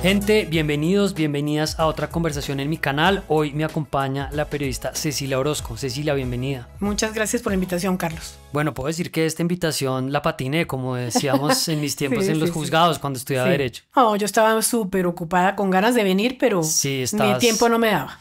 Gente, bienvenidos, bienvenidas a otra conversación en mi canal. Hoy me acompaña la periodista Cecilia Orozco. Cecilia, bienvenida. Muchas gracias por la invitación, Carlos. Bueno, puedo decir que esta invitación la patiné, como decíamos en mis tiempos en los juzgados cuando estudiaba Derecho. Oh, yo estaba súper ocupada con ganas de venir, pero mi tiempo no me daba.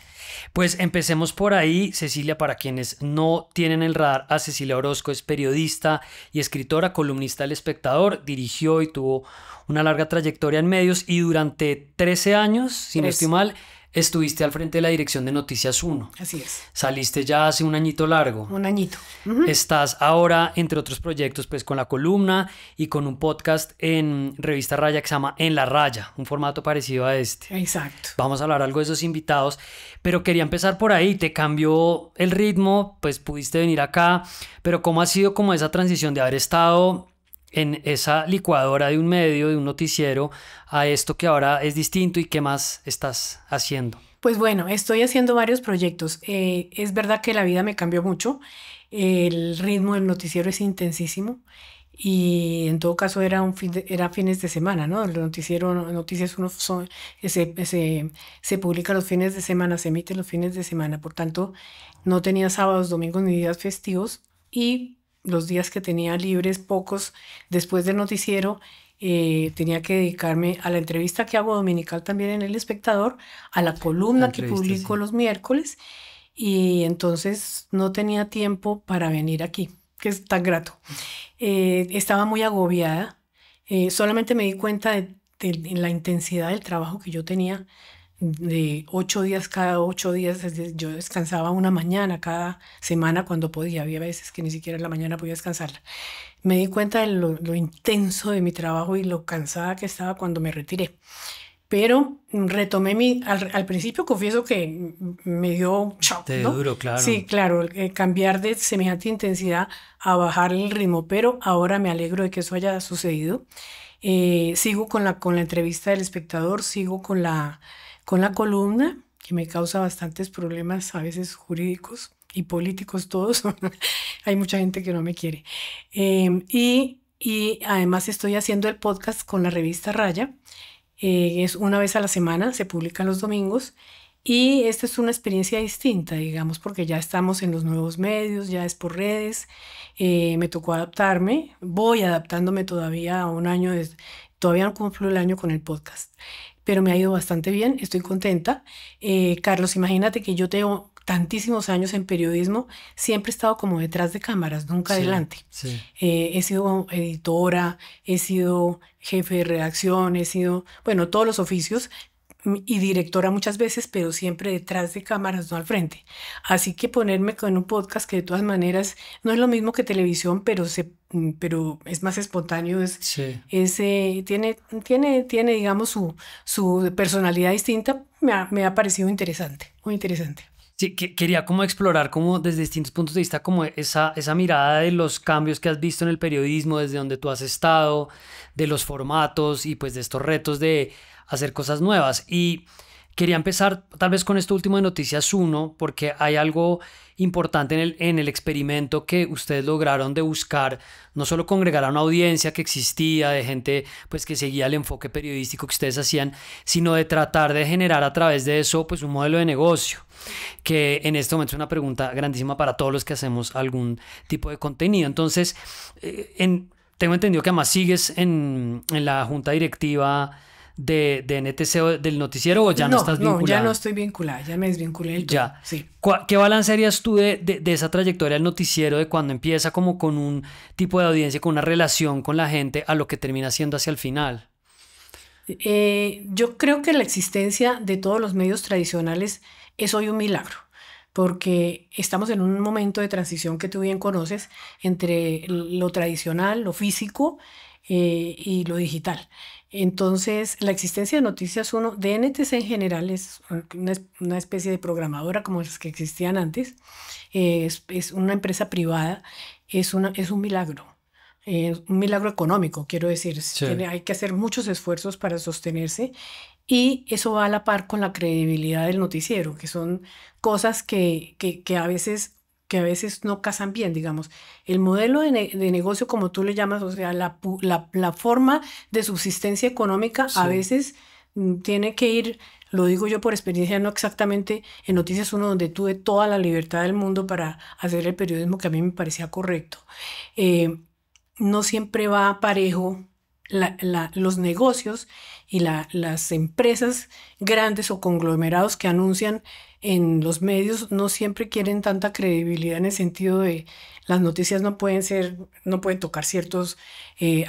Pues empecemos por ahí. Cecilia, para quienes no tienen el radar, a Cecilia Orozco es periodista y escritora, columnista del Espectador, dirigió y tuvo una larga trayectoria en medios y durante 13 años, si no estoy mal, estuviste al frente de la dirección de Noticias 1. Así es. Saliste ya hace un añito largo. Un añito. Estás ahora, entre otros proyectos, pues con la columna y con un podcast en Revista Raya que se llama En la Raya, un formato parecido a este. Exacto. Vamos a hablar algo de esos invitados, pero quería empezar por ahí. Te cambió el ritmo, pues pudiste venir acá, pero ¿cómo ha sido como esa transición de haber estado en esa licuadora de un medio, de un noticiero, a esto que ahora es distinto y qué más estás haciendo? Pues bueno, estoy haciendo varios proyectos. Es verdad que la vida me cambió mucho. El ritmo del noticiero es intensísimo y en todo caso era fines de semana, ¿no? El noticiero, Noticias Uno se publica los fines de semana, se emite los fines de semana. Por tanto, no tenía sábados, domingos ni días festivos, y los días que tenía libres, pocos, después del noticiero, tenía que dedicarme a la entrevista que hago dominical también en El Espectador, a la columna que publico los miércoles, y entonces no tenía tiempo para venir aquí, que es tan grato. Estaba muy agobiada, solamente me di cuenta de la intensidad del trabajo que yo tenía, de 8 días, cada 8 días, yo descansaba una mañana cada semana cuando podía, había veces que ni siquiera en la mañana podía descansarla. Me di cuenta de lo intenso de mi trabajo y lo cansada que estaba cuando me retiré. Pero retomé al principio confieso que me dio shock, ¿no? Duro, claro. Sí, claro, cambiar de semejante intensidad a bajar el ritmo, pero ahora me alegro de que eso haya sucedido. Sigo con la entrevista del Espectador, sigo con la columna, que me causa bastantes problemas, a veces jurídicos y políticos todos. Hay mucha gente que no me quiere. Y además estoy haciendo el podcast con la revista Raya. Es una vez a la semana, se publican los domingos. Y esta es una experiencia distinta, digamos, porque ya estamos en los nuevos medios, ya es por redes. Me tocó adaptarme, voy adaptándome todavía a un año, todavía no cumplo el año con el podcast. Pero me ha ido bastante bien, estoy contenta. Carlos, imagínate que yo tengo tantísimos años en periodismo, siempre he estado como detrás de cámaras, nunca adelante. Sí. He sido editora, he sido jefe de redacción, he sido, bueno, todos los oficios, y directora muchas veces, pero siempre detrás de cámaras, no al frente. Así que ponerme con un podcast que de todas maneras no es lo mismo que televisión, pero es más espontáneo, tiene digamos su personalidad distinta, me ha parecido interesante, muy interesante. Sí, quería como explorar como desde distintos puntos de vista como esa mirada de los cambios que has visto en el periodismo, desde donde tú has estado, de los formatos y pues de estos retos de hacer cosas nuevas. Y quería empezar tal vez con esto último de Noticias 1, porque hay algo importante en el experimento que ustedes lograron de buscar no solo congregar a una audiencia que existía, de gente pues que seguía el enfoque periodístico que ustedes hacían, sino de tratar de generar a través de eso pues un modelo de negocio, que en este momento es una pregunta grandísima para todos los que hacemos algún tipo de contenido. Entonces, tengo entendido que además sigues en la junta directiva de NTC del noticiero, ¿o ya no estás vinculada? No, ya no estoy vinculada, ya me desvinculé del todo. Ya. Sí. ¿Qué balance harías tú de esa trayectoria del noticiero, de cuando empieza como con un tipo de audiencia, con una relación con la gente, a lo que termina siendo hacia el final? Yo creo que la existencia de todos los medios tradicionales es hoy un milagro, porque estamos en un momento de transición que tú bien conoces entre lo tradicional, lo físico y lo digital. Entonces, la existencia de Noticias 1, de NTC en general, es una especie de programadora como las que existían antes, es una empresa privada, es un milagro. Un milagro económico, quiero decir. Sí. Hay que hacer muchos esfuerzos para sostenerse, y eso va a la par con la credibilidad del noticiero, que son cosas que a veces no casan bien, digamos. El modelo de negocio, como tú le llamas, o sea, la forma de subsistencia económica, sí, a veces tiene que ir, lo digo yo por experiencia, no exactamente en Noticias Uno, donde tuve toda la libertad del mundo para hacer el periodismo que a mí me parecía correcto. Eh, no siempre va parejo los negocios y las empresas grandes o conglomerados que anuncian en los medios no siempre quieren tanta credibilidad en el sentido de las noticias no pueden tocar ciertos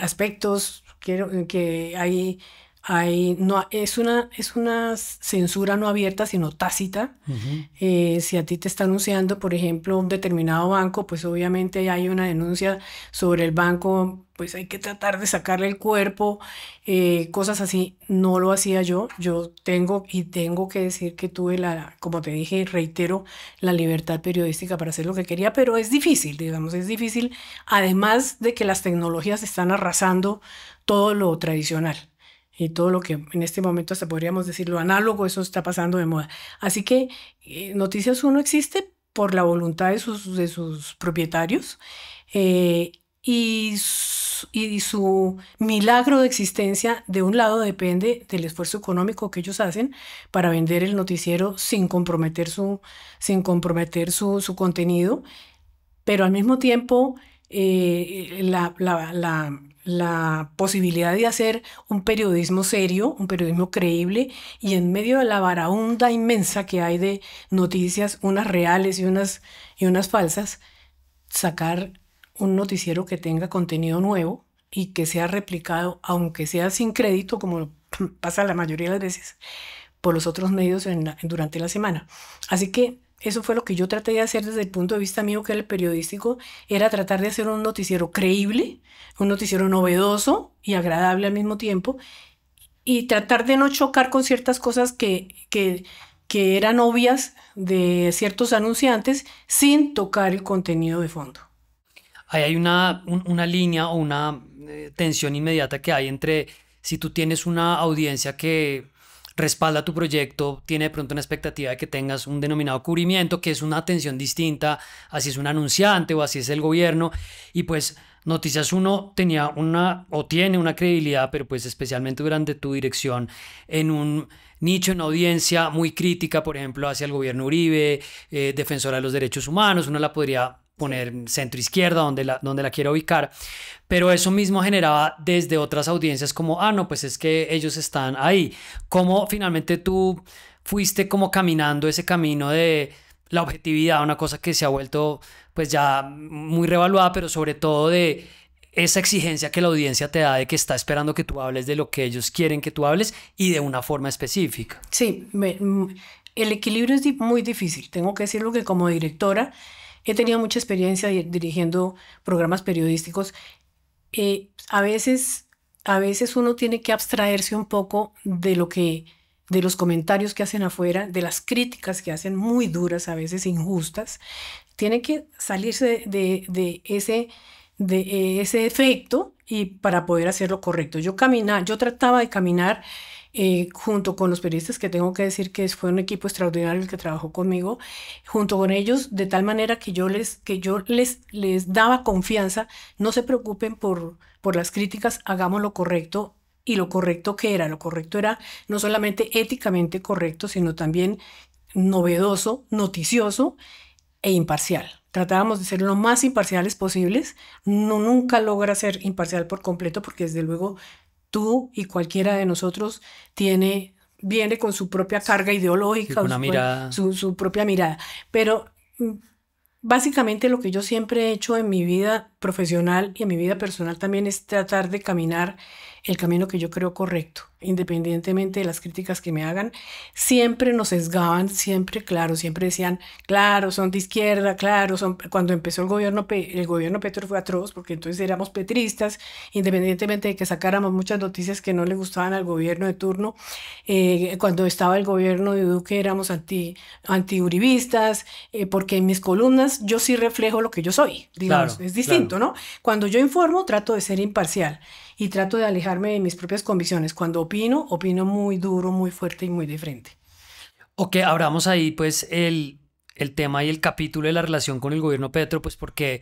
aspectos. Quiero que no, es una censura no abierta, sino tácita. Ujú. Si a ti te está anunciando, por ejemplo, un determinado banco, pues obviamente hay una denuncia sobre el banco, pues hay que tratar de sacarle el cuerpo, cosas así. No lo hacía yo. Yo tengo que decir que tuve como te dije, reitero, la libertad periodística para hacer lo que quería, pero es difícil, digamos, es difícil, además de que las tecnologías están arrasando todo lo tradicional. Y todo lo que en este momento hasta podríamos decir lo análogo, eso está pasando de moda. Así que Noticias Uno existe por la voluntad de sus propietarios, eh, y su milagro de existencia, de un lado, depende del esfuerzo económico que ellos hacen para vender el noticiero sin comprometer su contenido, pero al mismo tiempo la posibilidad de hacer un periodismo serio, un periodismo creíble, y en medio de la varaunda inmensa que hay de noticias, unas reales y unas falsas, sacar un noticiero que tenga contenido nuevo y que sea replicado, aunque sea sin crédito, como pasa la mayoría de las veces, por los otros medios durante la semana. Así que eso fue lo que yo traté de hacer desde el punto de vista mío, que era el periodístico, era tratar de hacer un noticiero creíble, un noticiero novedoso y agradable al mismo tiempo, y tratar de no chocar con ciertas cosas que eran obvias de ciertos anunciantes sin tocar el contenido de fondo. Ahí hay una línea o una tensión inmediata que hay entre si tú tienes una audiencia que respalda tu proyecto, tiene de pronto una expectativa de que tengas un denominado cubrimiento, que es una atención distinta, así es un anunciante o así es el gobierno, y pues Noticias Uno tenía o tiene una credibilidad, pero pues especialmente durante tu dirección, en un nicho, en audiencia muy crítica, por ejemplo, hacia el gobierno Uribe, defensora de los derechos humanos, uno la podría poner centro izquierda, donde la quiera ubicar, pero eso mismo generaba desde otras audiencias como, no, pues es que ellos están ahí. ¿Cómo finalmente tú fuiste como caminando ese camino de la objetividad, una cosa que se ha vuelto pues ya muy revaluada, pero sobre todo de esa exigencia que la audiencia te da de que está esperando que tú hables de lo que ellos quieren que tú hables y de una forma específica? Sí, el equilibrio es muy difícil. Tengo que decirlo que como directora he tenido mucha experiencia dirigiendo programas periodísticos. A veces uno tiene que abstraerse un poco de los comentarios que hacen afuera, de las críticas que hacen muy duras, a veces injustas. Tiene que salirse de ese efecto y para poder hacer lo correcto. Yo trataba de caminar junto con los periodistas, que tengo que decir que fue un equipo extraordinario el que trabajó conmigo, junto con ellos, de tal manera que yo les daba confianza. No se preocupen por las críticas, hagamos lo correcto. Y lo correcto era no solamente éticamente correcto, sino también novedoso, noticioso e imparcial. Tratábamos de ser lo más imparciales posibles. No, nunca logra ser imparcial por completo, porque desde luego tú y cualquiera de nosotros viene con su propia carga Sí, ideológica, con o una mirada. su propia mirada. Pero básicamente lo que yo siempre he hecho en mi vida profesional y en mi vida personal también es tratar de caminar el camino que yo creo correcto, independientemente de las críticas que me hagan. Siempre nos sesgaban, siempre, claro, siempre decían, claro, son de izquierda, claro, cuando empezó el gobierno Petro fue atroz, porque entonces éramos petristas, independientemente de que sacáramos muchas noticias que no le gustaban al gobierno de turno. Cuando estaba el gobierno de Duque éramos antiuribistas, porque en mis columnas yo sí reflejo lo que yo soy, digamos, Claro, es claro. distinto, ¿no? Cuando yo informo, trato de ser imparcial y trato de alejarme de mis propias convicciones. Cuando opino muy duro, muy fuerte y muy de frente. Ok, abramos ahí pues el tema y el capítulo de la relación con el gobierno Petro, pues porque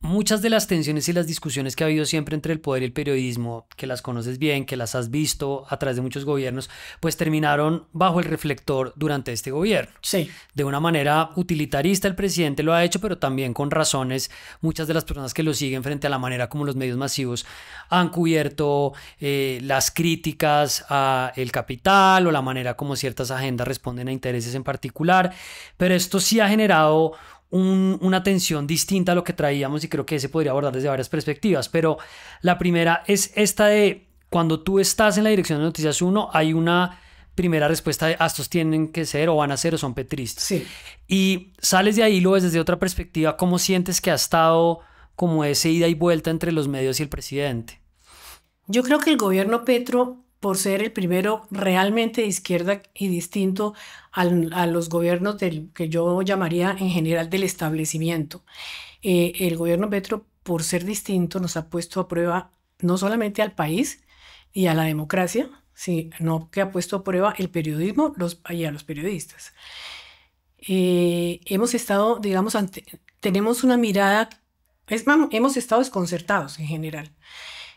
muchas de las tensiones y las discusiones que ha habido siempre entre el poder y el periodismo, que las conoces bien, que las has visto a través de muchos gobiernos, pues terminaron bajo el reflector durante este gobierno. Sí. De una manera utilitarista el presidente lo ha hecho, pero también con razones. Muchas de las personas que lo siguen frente a la manera como los medios masivos han cubierto las críticas a el capital o la manera como ciertas agendas responden a intereses en particular, pero esto sí ha generado una tensión distinta a lo que traíamos y creo que se podría abordar desde varias perspectivas, pero la primera es esta de cuando tú estás en la dirección de Noticias 1 hay una primera respuesta de estos tienen que ser o van a ser o son petristas. Sí. Y sales de ahí, lo ves desde otra perspectiva, ¿cómo sientes que ha estado como ese ida y vuelta entre los medios y el presidente? Yo creo que el gobierno Petro, por ser el primero realmente de izquierda y distinto a los gobiernos que yo llamaría en general del establecimiento, el gobierno Petro, por ser distinto, nos ha puesto a prueba no solamente al país y a la democracia, sino que ha puesto a prueba el periodismo y a los periodistas. Hemos estado, digamos, tenemos una mirada, hemos estado desconcertados en general.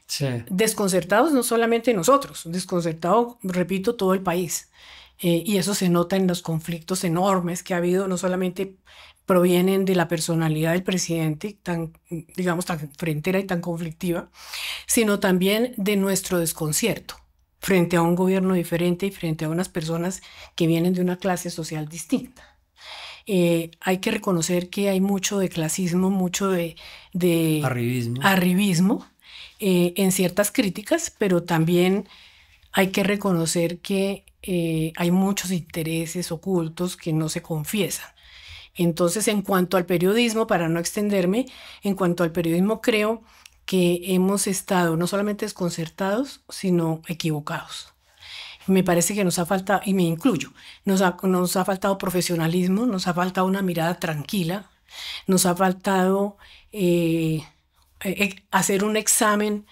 Sí. Desconcertados no solamente nosotros, desconcertado, repito, todo el país. Y eso se nota en los conflictos enormes que ha habido, no solamente provienen de la personalidad del presidente, tan, digamos, tan frentera y tan conflictiva, sino también de nuestro desconcierto frente a un gobierno diferente y frente a unas personas que vienen de una clase social distinta. Hay que reconocer que hay mucho de clasismo, mucho de arribismo en ciertas críticas, pero también hay que reconocer que hay muchos intereses ocultos que no se confiesan. Entonces, en cuanto al periodismo, para no extenderme, en cuanto al periodismo creo que hemos estado no solamente desconcertados, sino equivocados. Me parece que nos ha faltado, y me incluyo, nos ha faltado profesionalismo, nos ha faltado una mirada tranquila, nos ha faltado hacer un examen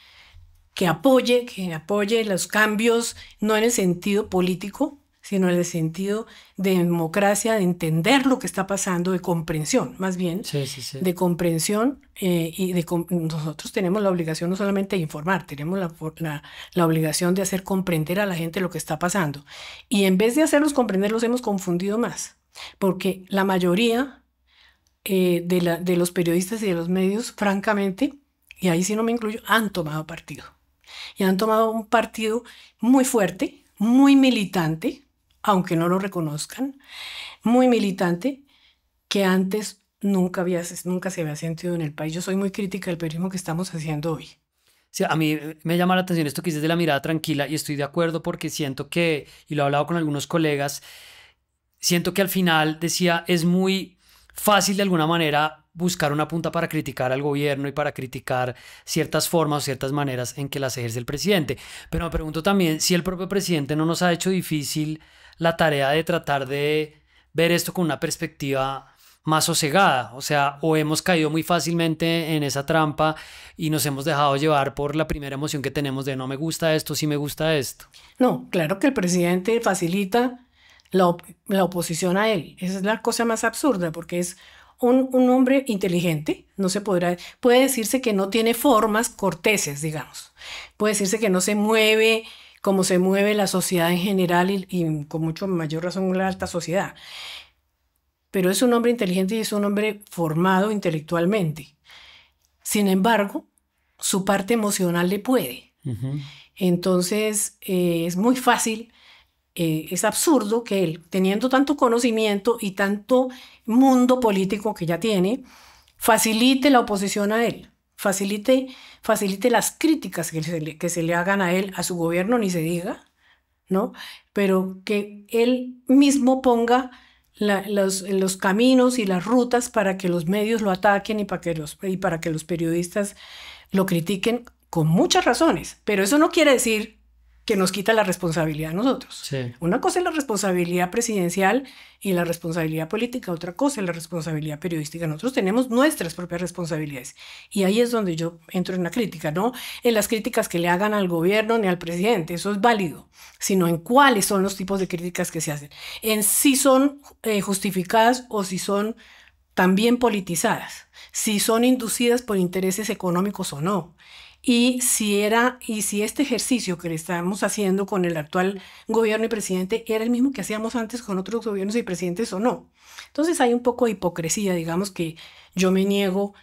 que apoye los cambios, no en el sentido político, sino en el sentido de democracia, de entender lo que está pasando, de comprensión, más bien, de comprensión. Nosotros tenemos la obligación no solamente de informar, tenemos la obligación de hacer comprender a la gente lo que está pasando. Y en vez de hacerlos comprender, los hemos confundido más, porque la mayoría de los periodistas y de los medios, francamente, y ahí sí no me incluyo, han tomado partido. Y han tomado un partido muy fuerte, muy militante, aunque no lo reconozcan, muy militante, que antes nunca se había sentido en el país. Yo soy muy crítica del periodismo que estamos haciendo hoy. Sí, a mí me llama la atención esto que dices de la mirada tranquila y estoy de acuerdo porque siento que, y lo he hablado con algunos colegas, siento que al final decía, es muy fácil de alguna manera buscar una punta para criticar al gobierno y para criticar ciertas formas o ciertas maneras en que las ejerce el presidente. Pero me pregunto también si el propio presidente no nos ha hecho difícil la tarea de tratar de ver esto con una perspectiva más sosegada, o sea, o hemos caído muy fácilmente en esa trampa y nos hemos dejado llevar por la primera emoción que tenemos de no me gusta esto, sí me gusta esto. No, claro que el presidente facilita la oposición a él. Esa es la cosa más absurda, porque es un hombre inteligente, puede decirse que no tiene formas corteses, digamos. Puede decirse que no se mueve como se mueve la sociedad en general y con mucho mayor razón la alta sociedad. Pero es un hombre inteligente y es un hombre formado intelectualmente. Sin embargo, su parte emocional le puede. Uh-huh. Entonces, es muy fácil, es absurdo que él, teniendo tanto conocimiento y tanto mundo político que ya tiene, facilite la oposición a él, facilite las críticas que se le hagan a él, a su gobierno, ni se diga, ¿no? Pero que él mismo ponga los caminos y las rutas para que los medios lo ataquen y para que los periodistas lo critiquen con muchas razones. Pero eso no quiere decir que nos quita la responsabilidad a nosotros. Sí. Una cosa es la responsabilidad presidencial y la responsabilidad política, otra cosa es la responsabilidad periodística. Nosotros tenemos nuestras propias responsabilidades. Y ahí es donde yo entro en la crítica, no en las críticas que le hagan al gobierno ni al presidente, eso es válido, sino en cuáles son los tipos de críticas que se hacen. En si son justificadas o si son también politizadas, si son inducidas por intereses económicos o no. Y si este ejercicio que le estamos haciendo con el actual gobierno y presidente era el mismo que hacíamos antes con otros gobiernos y presidentes o no. Entonces hay un poco de hipocresía, digamos, que yo me niego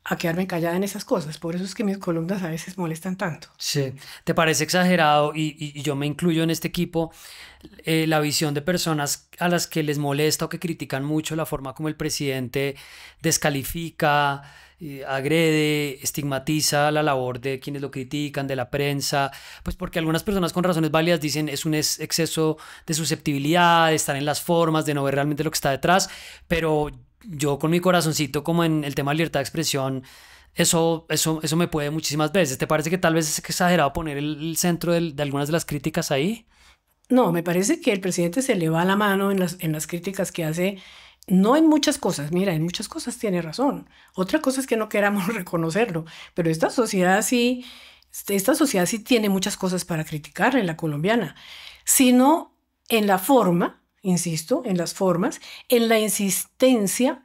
a quedarme callada en esas cosas. Por eso es que mis columnas a veces molestan tanto. Sí, ¿te parece exagerado? Y yo me incluyo en este equipo, la visión de personas a las que les molesta o que critican mucho la forma como el presidente descalifica, agrede, estigmatiza la labor de quienes lo critican, de la prensa, pues porque algunas personas con razones válidas dicen es un exceso de susceptibilidad, de estar en las formas, de no ver realmente lo que está detrás, pero yo con mi corazoncito como en el tema de libertad de expresión, eso me puede muchísimas veces. ¿Te parece que tal vez es exagerado poner el centro de algunas de las críticas ahí? No, me parece que el presidente se le va la mano en las críticas que hace, no en muchas cosas, mira, en muchas cosas tiene razón. Otra cosa es que no queramos reconocerlo, pero esta sociedad sí tiene muchas cosas para criticar en la colombiana, sino en la forma, insisto, en las formas, en la insistencia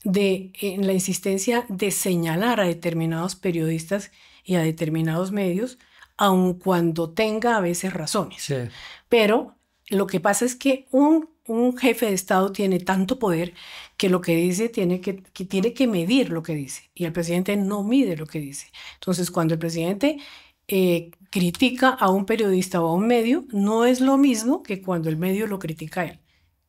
en la insistencia de señalar a determinados periodistas y a determinados medios, aun cuando tenga a veces razones. Sí, Pero lo que pasa es que un jefe de Estado tiene tanto poder que lo que dice tiene que medir lo que dice. Y el presidente no mide lo que dice. Entonces, cuando el presidente critica a un periodista o a un medio, no es lo mismo que cuando el medio lo critica a él.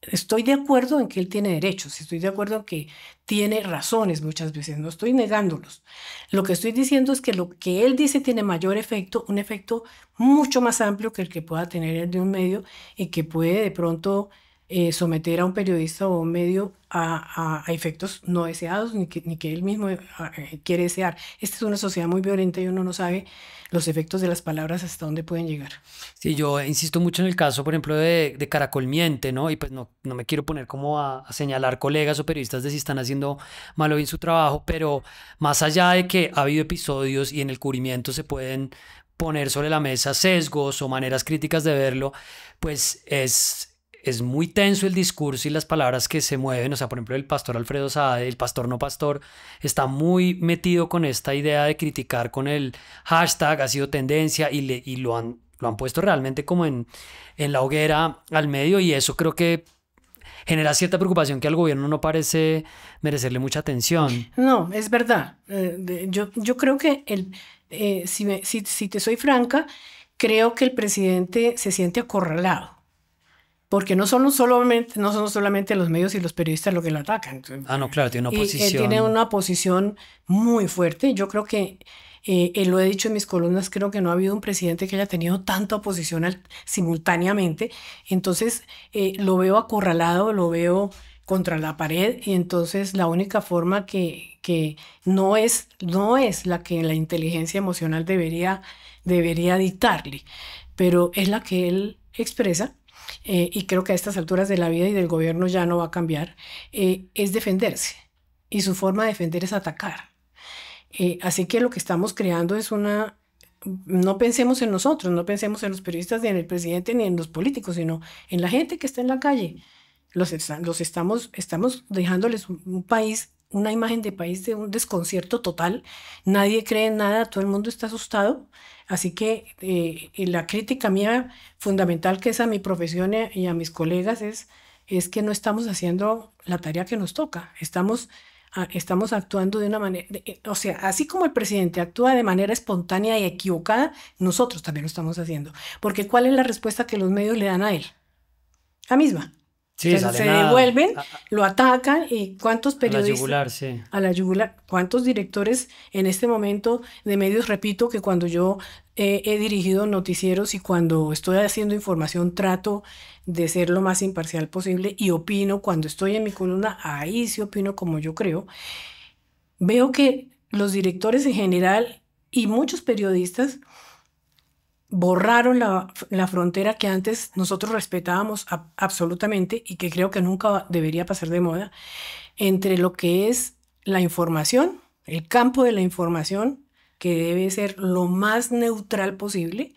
Estoy de acuerdo en que él tiene derechos, estoy de acuerdo en que tiene razones muchas veces, no estoy negándolos. Lo que estoy diciendo es que lo que él dice tiene mayor efecto, un efecto mucho más amplio que el que pueda tener el de un medio y que puede de pronto someter a un periodista o a un medio a efectos no deseados ni que él mismo quiere desear. Esta es una sociedad muy violenta y uno no sabe los efectos de las palabras hasta dónde pueden llegar. sí, yo insisto mucho en el caso, por ejemplo, de Caracol Miente, ¿no? Y pues no me quiero poner como a señalar colegas o periodistas de si están haciendo mal o bien su trabajo, pero más allá de que ha habido episodios y en el cubrimiento se pueden poner sobre la mesa sesgos o maneras críticas de verlo, pues es muy tenso el discurso y las palabras que se mueven. O sea, por ejemplo, el pastor Alfredo Saade, el pastor no pastor, está muy metido con esta idea de criticar con el hashtag, ha sido tendencia y lo han puesto realmente como en la hoguera al medio, y eso creo que genera cierta preocupación que al gobierno no parece merecerle mucha atención. No, es verdad. Yo creo que si te soy franca, creo que el presidente se siente acorralado. Porque no son solamente los medios y los periodistas los que lo atacan. Ah, no, claro, tiene una Y él tiene posición. una posición muy fuerte. Yo creo que, lo he dicho en mis columnas, creo que no ha habido un presidente que haya tenido tanta oposición simultáneamente. Entonces, lo veo acorralado, lo veo contra la pared, y entonces la única forma que no es la que la inteligencia emocional debería dictarle, pero es la que él expresa. Y creo que a estas alturas de la vida y del gobierno ya no va a cambiar, es defenderse. Y su forma de defender es atacar. Así que lo que estamos creando es no pensemos en nosotros, no pensemos en los periodistas, ni en el presidente, ni en los políticos, sino en la gente que está en la calle. Estamos dejándoles un país, una imagen de país de un desconcierto total. Nadie cree en nada, todo el mundo está asustado. Así que la crítica mía fundamental, que es a mi profesión y a mis colegas, es que no estamos haciendo la tarea que nos toca. Estamos actuando de una manera, o sea, así como el presidente actúa de manera espontánea y equivocada, nosotros también lo estamos haciendo. Porque ¿cuál es la respuesta que los medios le dan a él? La misma. Sí, Se salen devuelven, lo atacan, y ¿cuántos a la periodistas? yugular, sí. A la yugular. ¿Cuántos directores en este momento de medios? Repito que cuando yo he dirigido noticieros y cuando estoy haciendo información trato de ser lo más imparcial posible y opino cuando estoy en mi columna, ahí sí opino como yo creo. Veo que los directores en general y muchos periodistas borraron la frontera que antes nosotros respetábamos absolutamente y que creo que nunca debería pasar de moda, entre lo que es la información, el campo de la información, que debe ser lo más neutral posible,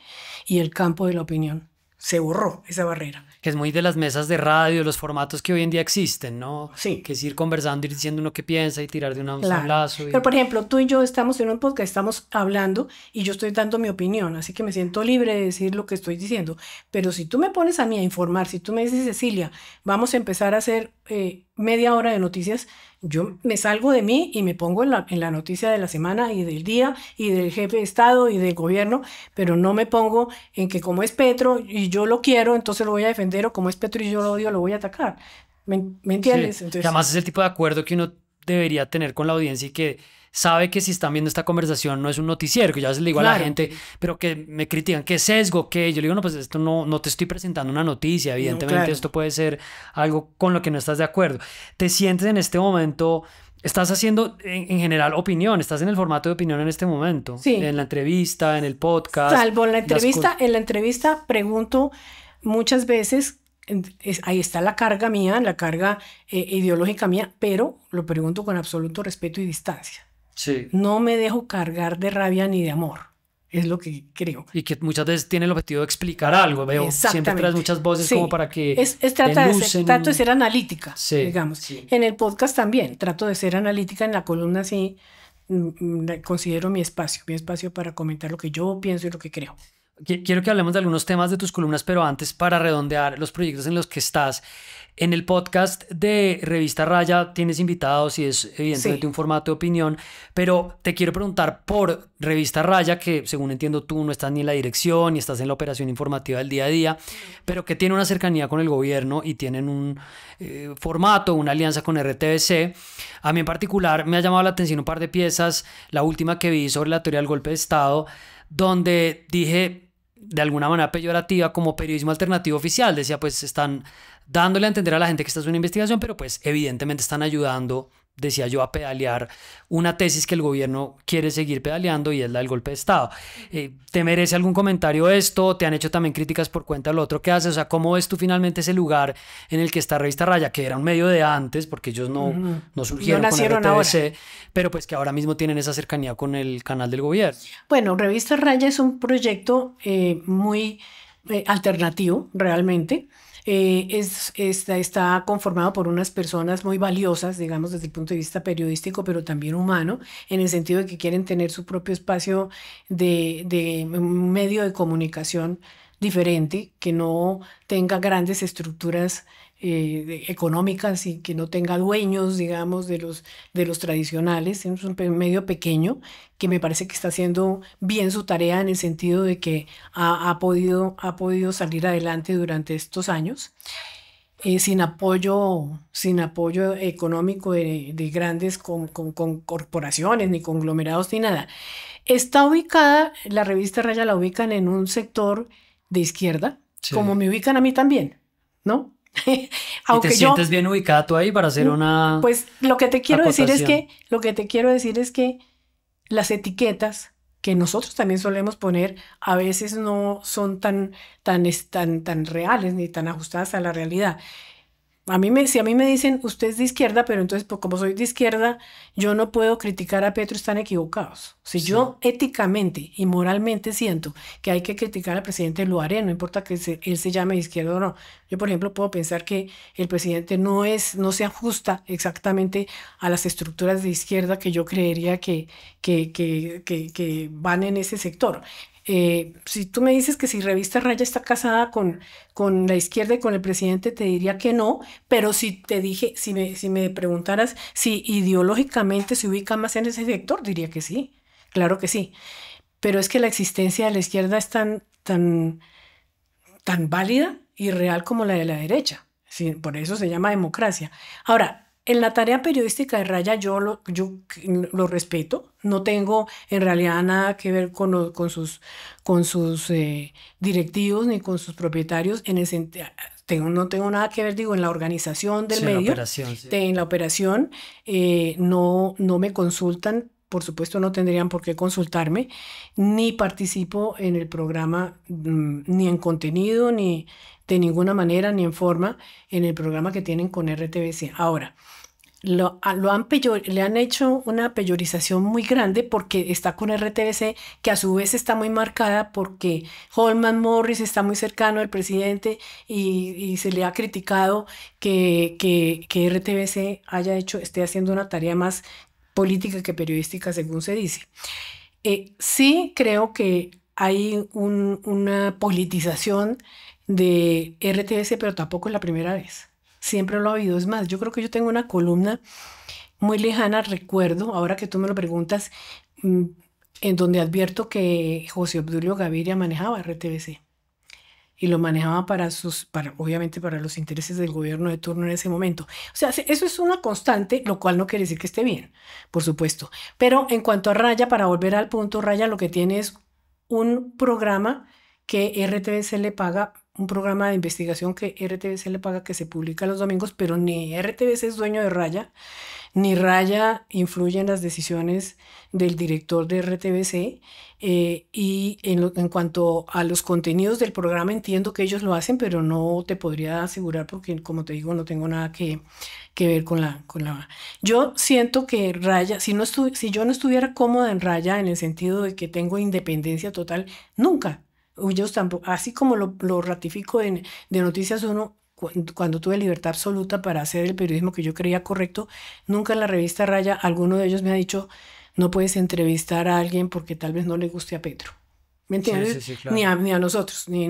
y el campo de la opinión. se borró esa barrera. Que es muy de las mesas de radio, los formatos que hoy en día existen, ¿no? Sí. Que es ir conversando, ir diciendo uno qué piensa y tirar de un Claro. sablazo. Pero, por ejemplo, tú y yo estamos en un podcast, estamos hablando y yo estoy dando mi opinión, así que me siento libre de decir lo que estoy diciendo. Pero si tú me pones a mí a informar, si tú me dices, Cecilia, vamos a empezar a hacer media hora de noticias, yo me salgo de mí y me pongo en la noticia de la semana y del día y del jefe de Estado y del gobierno, pero no me pongo en que como es Petro y yo lo quiero, entonces lo voy a defender, o como es Petro y yo lo odio, lo voy a atacar. ¿Me entiendes? Sí, Entonces, que además es el tipo de acuerdo que uno debería tener con la audiencia y que sabe que si están viendo esta conversación no es un noticiero, que yo a veces le digo a la Claro. gente, pero que me critican, ¿qué sesgo? ¿Qué? Yo le digo, no, pues esto no te estoy presentando una noticia, evidentemente claro. esto puede ser algo con lo que no estás de acuerdo. ¿Te sientes en este momento, estás haciendo en general opinión, estás en el formato de opinión en este momento? Sí. En la entrevista, en el podcast. Salvo en la entrevista pregunto muchas veces, ahí está la carga mía, la carga ideológica mía, pero lo pregunto con absoluto respeto y distancia. Sí. No me dejo cargar de rabia ni de amor, es lo que creo. Y que muchas veces tiene el objetivo de explicar algo, veo. Siempre traes muchas voces como para que trato de ser analítica, sí, digamos. Sí. En el podcast también trato de ser analítica, en la columna sí considero mi espacio para comentar lo que yo pienso y lo que creo. Quiero que hablemos de algunos temas de tus columnas, pero antes, para redondear los proyectos en los que estás. En el podcast de Revista Raya tienes invitados y es evidentemente un formato de opinión, pero te quiero preguntar por Revista Raya, que según entiendo tú no estás ni en la dirección ni estás en la operación informativa del día a día, pero que tiene una cercanía con el gobierno y tienen un formato, una alianza con RTBC. A mí en particular me ha llamado la atención un par de piezas, la última que vi sobre la teoría del golpe de Estado, donde dije de alguna manera peyorativa como periodismo alternativo oficial, decía pues están dándole a entender a la gente que esta es una investigación, pero pues evidentemente están ayudando, decía yo, a pedalear una tesis que el gobierno quiere seguir pedaleando y es la del golpe de Estado. ¿Te merece algún comentario esto? ¿Te han hecho también críticas por cuenta de lo otro que haces? O sea, ¿cómo ves tú finalmente ese lugar en el que está Revista Raya, que era un medio de antes, porque ellos no surgieron con RTBC, ahora, pero pues que ahora mismo tienen esa cercanía con el canal del gobierno? Bueno, Revista Raya es un proyecto muy alternativo, realmente. Está conformado por unas personas muy valiosas, digamos, desde el punto de vista periodístico, pero también humano, en el sentido de que quieren tener su propio espacio de un medio de comunicación diferente, que no tenga grandes estructuras económicas y que no tenga dueños, digamos, de los tradicionales. Es un medio pequeño que me parece que está haciendo bien su tarea en el sentido de que ha podido salir adelante durante estos años. Sin apoyo económico de grandes con corporaciones, ni conglomerados, ni nada. Está ubicada, la Revista Raya la ubican en un sector de izquierda, como me ubican a mí también, ¿no? Aunque ¿y te sientes bien ubicada tú ahí para hacer una pues lo que te quiero decir es que las etiquetas que nosotros también solemos poner a veces no son tan reales ni tan ajustadas a la realidad. Si a mí me dicen, usted es de izquierda, pero entonces pues, como soy de izquierda, yo no puedo criticar a Petro, están equivocados. Si yo éticamente y moralmente siento que hay que criticar al presidente, lo haré, no importa que él se llame de izquierda o no. Yo, por ejemplo, puedo pensar que el presidente no se ajusta exactamente a las estructuras de izquierda que yo creería que van en ese sector. Si tú me dices que si Revista Raya está casada con la izquierda y con el presidente, te diría que no, pero si me preguntaras si ideológicamente se ubica más en ese sector, diría que sí, claro que sí, pero es que la existencia de la izquierda es tan válida y real como la de la derecha, ¿sí? Por eso se llama democracia. Ahora, en la tarea periodística de Raya yo lo respeto, no tengo en realidad nada que ver con sus directivos ni con sus propietarios, no tengo nada que ver, digo, en la organización del medio, en la operación, no me consultan, por supuesto no tendrían por qué consultarme, ni participo en el programa, ni en contenido, ni de ninguna manera, ni en forma, en el programa que tienen con RTBC. Ahora, le han hecho una peyorización muy grande porque está con RTBC, que a su vez está muy marcada porque Holman Morris está muy cercano al presidente y se le ha criticado que RTBC esté haciendo una tarea más política que periodística, según se dice. Sí creo que hay una politización de RTBC, pero tampoco es la primera vez. Siempre lo ha habido. Es más, yo creo que yo tengo una columna muy lejana, recuerdo, ahora que tú me lo preguntas, en donde advierto que José Obdulio Gaviria manejaba RTBC y lo manejaba obviamente para los intereses del gobierno de turno en ese momento. O sea, eso es una constante, lo cual no quiere decir que esté bien, por supuesto. Pero en cuanto a Raya, para volver al punto, Raya lo que tiene es un programa que RTBC le paga, un programa de investigación que RTBC le paga, que se publica los domingos, pero ni RTBC es dueño de Raya, ni Raya influye en las decisiones del director de RTBC. Y en cuanto a los contenidos del programa, entiendo que ellos lo hacen, pero no te podría asegurar porque, como te digo, no tengo nada que ver con la... Yo siento que Raya, si yo no estuviera cómoda en Raya, en el sentido de que tengo independencia total, nunca. Ellos tampoco, así como lo ratifico de Noticias 1, cuando tuve libertad absoluta para hacer el periodismo que yo creía correcto, nunca en la revista Raya alguno de ellos me ha dicho: no puedes entrevistar a alguien porque tal vez no le guste a Petro. ¿Me entiendes? Sí, claro. Ni a nosotros, ni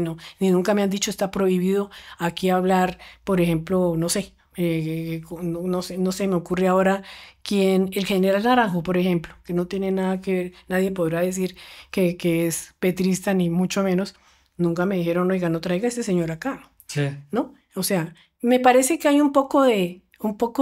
nunca me han dicho está prohibido aquí hablar, por ejemplo, no sé, no se me ocurre ahora el general Naranjo, por ejemplo, que no tiene nada que ver, nadie podrá decir que es petrista, ni mucho menos. Nunca me dijeron: oiga, no traiga a este señor acá. Sí. ¿No? O sea, me parece que hay un poco de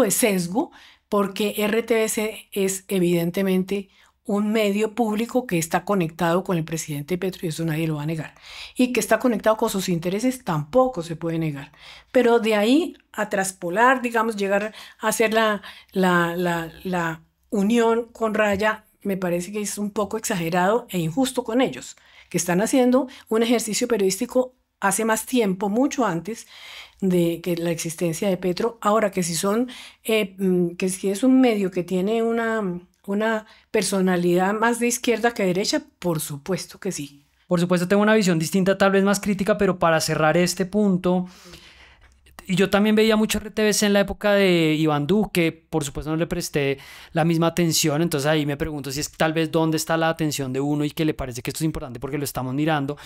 sesgo, porque RTBC es evidentemente un medio público que está conectado con el presidente Petro, y eso nadie lo va a negar. Y que está conectado con sus intereses tampoco se puede negar. Pero de ahí a traspolar, digamos, llegar a hacer la unión con Raya, me parece que es un poco exagerado e injusto con ellos, que están haciendo un ejercicio periodístico hace más tiempo, mucho antes de que la existencia de Petro. Ahora, que si es un medio que tiene una personalidad más de izquierda que de derecha, por supuesto que sí. Por supuesto tengo una visión distinta, tal vez más crítica, pero para cerrar este punto, y yo también veía mucho RTBC en la época de Iván Duque, por supuesto no le presté la misma atención, entonces ahí me pregunto si es tal vez dónde está la atención de uno y que le parece que esto es importante porque lo estamos mirando,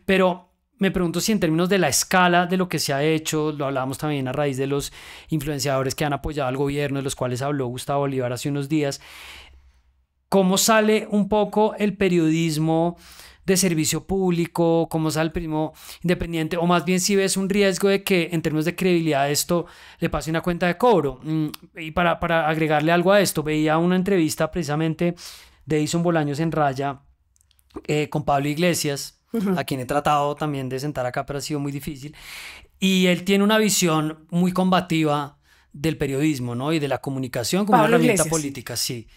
pero me pregunto si en términos de la escala de lo que se ha hecho, lo hablábamos también a raíz de los influenciadores que han apoyado al gobierno, de los cuales habló Gustavo Bolívar hace unos días, ¿cómo sale un poco el periodismo de servicio público? ¿Cómo sale el periodismo independiente? O más bien, si ves un riesgo de que en términos de credibilidad esto le pase una cuenta de cobro. Y para agregarle algo a esto, veía una entrevista precisamente de Edison Bolaños en Raya con Pablo Iglesias, a quien he tratado también de sentar acá, pero ha sido muy difícil. Y él tiene una visión muy combativa del periodismo, ¿no? Y de la comunicación como Pablo una herramienta Iglesias. política, sí.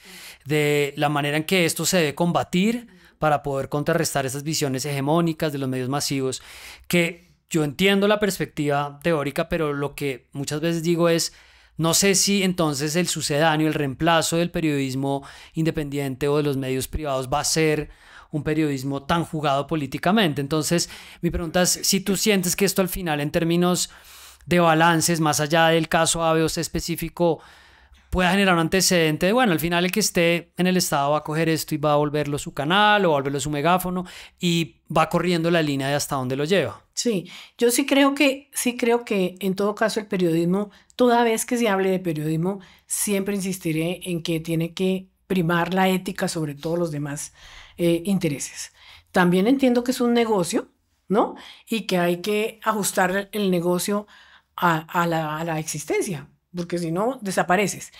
De la manera en que esto se debe combatir para poder contrarrestar esas visiones hegemónicas de los medios masivos, que yo entiendo la perspectiva teórica, pero lo que muchas veces digo es, no sé si entonces el sucedáneo, el reemplazo del periodismo independiente o de los medios privados va a ser un periodismo tan jugado políticamente. Entonces, mi pregunta es si tú sientes que esto al final, en términos de balances, más allá del caso A, B o C específico, pueda generar un antecedente de, bueno, al final el que esté en el Estado va a coger esto y va a volverlo su canal o va a volverlo su megáfono y va corriendo la línea de hasta dónde lo lleva. Sí, yo sí creo que en todo caso el periodismo, toda vez que se hable de periodismo, siempre insistiré en que tiene que primar la ética sobre todos los demás intereses. También entiendo que es un negocio, ¿no? Y que hay que ajustar el negocio a la existencia, porque si no, desapareces.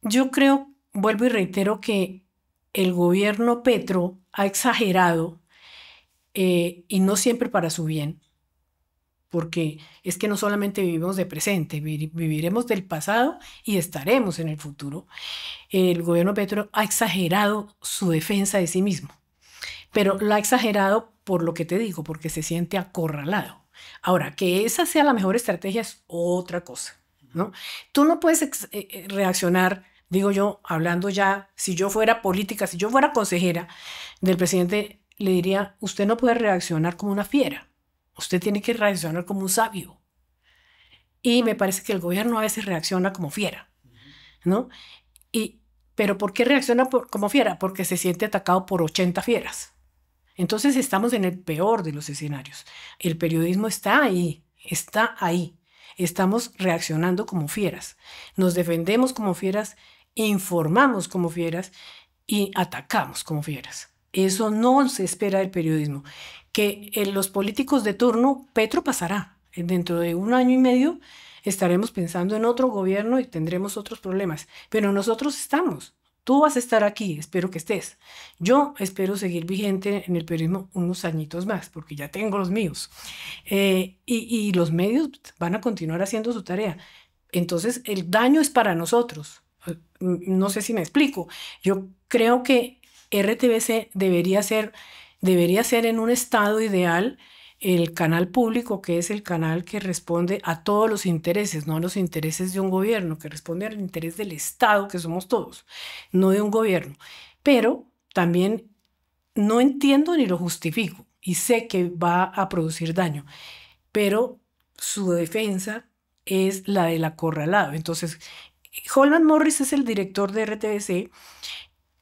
Yo creo, vuelvo y reitero, que el gobierno Petro ha exagerado, y no siempre para su bien, porque es que no solamente vivimos de presente, viviremos del pasado y estaremos en el futuro. El gobierno Petro ha exagerado su defensa de sí mismo, pero lo ha exagerado por lo que te digo, porque se siente acorralado. Ahora, que esa sea la mejor estrategia es otra cosa. ¿no? Tú no puedes reaccionar, digo yo, hablando ya, si yo fuera política, si yo fuera consejera del presidente, le diría, usted no puede reaccionar como una fiera, usted tiene que reaccionar como un sabio. Y me parece que el gobierno a veces reacciona como fiera, ¿no? Pero ¿por qué reacciona como fiera? Porque se siente atacado por 80 fieras. Entonces estamos en el peor de los escenarios. El periodismo está ahí, está ahí. Estamos reaccionando como fieras. Nos defendemos como fieras, informamos como fieras y atacamos como fieras. Eso no se espera del periodismo. Que los políticos de turno, Petro pasará. Dentro de 1 año y medio estaremos pensando en otro gobierno y tendremos otros problemas. Pero nosotros estamos. Tú vas a estar aquí, espero que estés. Yo espero seguir vigente en el periodismo unos añitos más, porque ya tengo los míos. Y los medios van a continuar haciendo su tarea. Entonces, el daño es para nosotros. No sé si me explico. Yo creo que RTBC debería ser en un estado ideal el canal público, que es el canal que responde a todos los intereses, no a los intereses de un gobierno, que responde al interés del Estado, que somos todos, no de un gobierno. Pero también no entiendo ni lo justifico y sé que va a producir daño, pero su defensa es la del acorralado. Entonces, Holman Morris es el director de RTBC,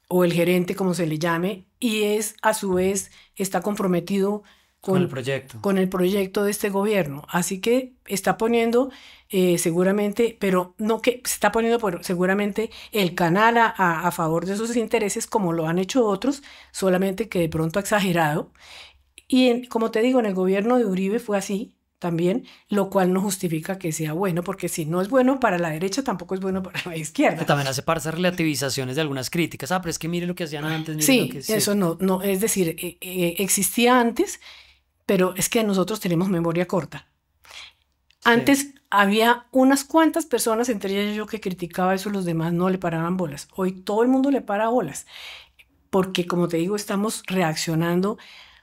o el gerente, como se le llame, y a su vez está comprometido con el proyecto de este gobierno. Así que está poniendo seguramente, pero no que se está poniendo seguramente el canal a favor de sus intereses, como lo han hecho otros, solamente que de pronto ha exagerado. Y como te digo, en el gobierno de Uribe fue así también, lo cual no justifica que sea bueno, porque si no es bueno para la derecha, tampoco es bueno para la izquierda. Que también hace parte de relativizaciones de algunas críticas. Pero es que mire lo que hacían antes. Mire Sí, lo que, eso no, es decir, existía antes, pero es que nosotros tenemos memoria corta. Antes había unas cuantas personas, entre ellas yo, que criticaba eso, los demás no le paraban bolas. Hoy todo el mundo le para bolas, porque como te digo, estamos reaccionando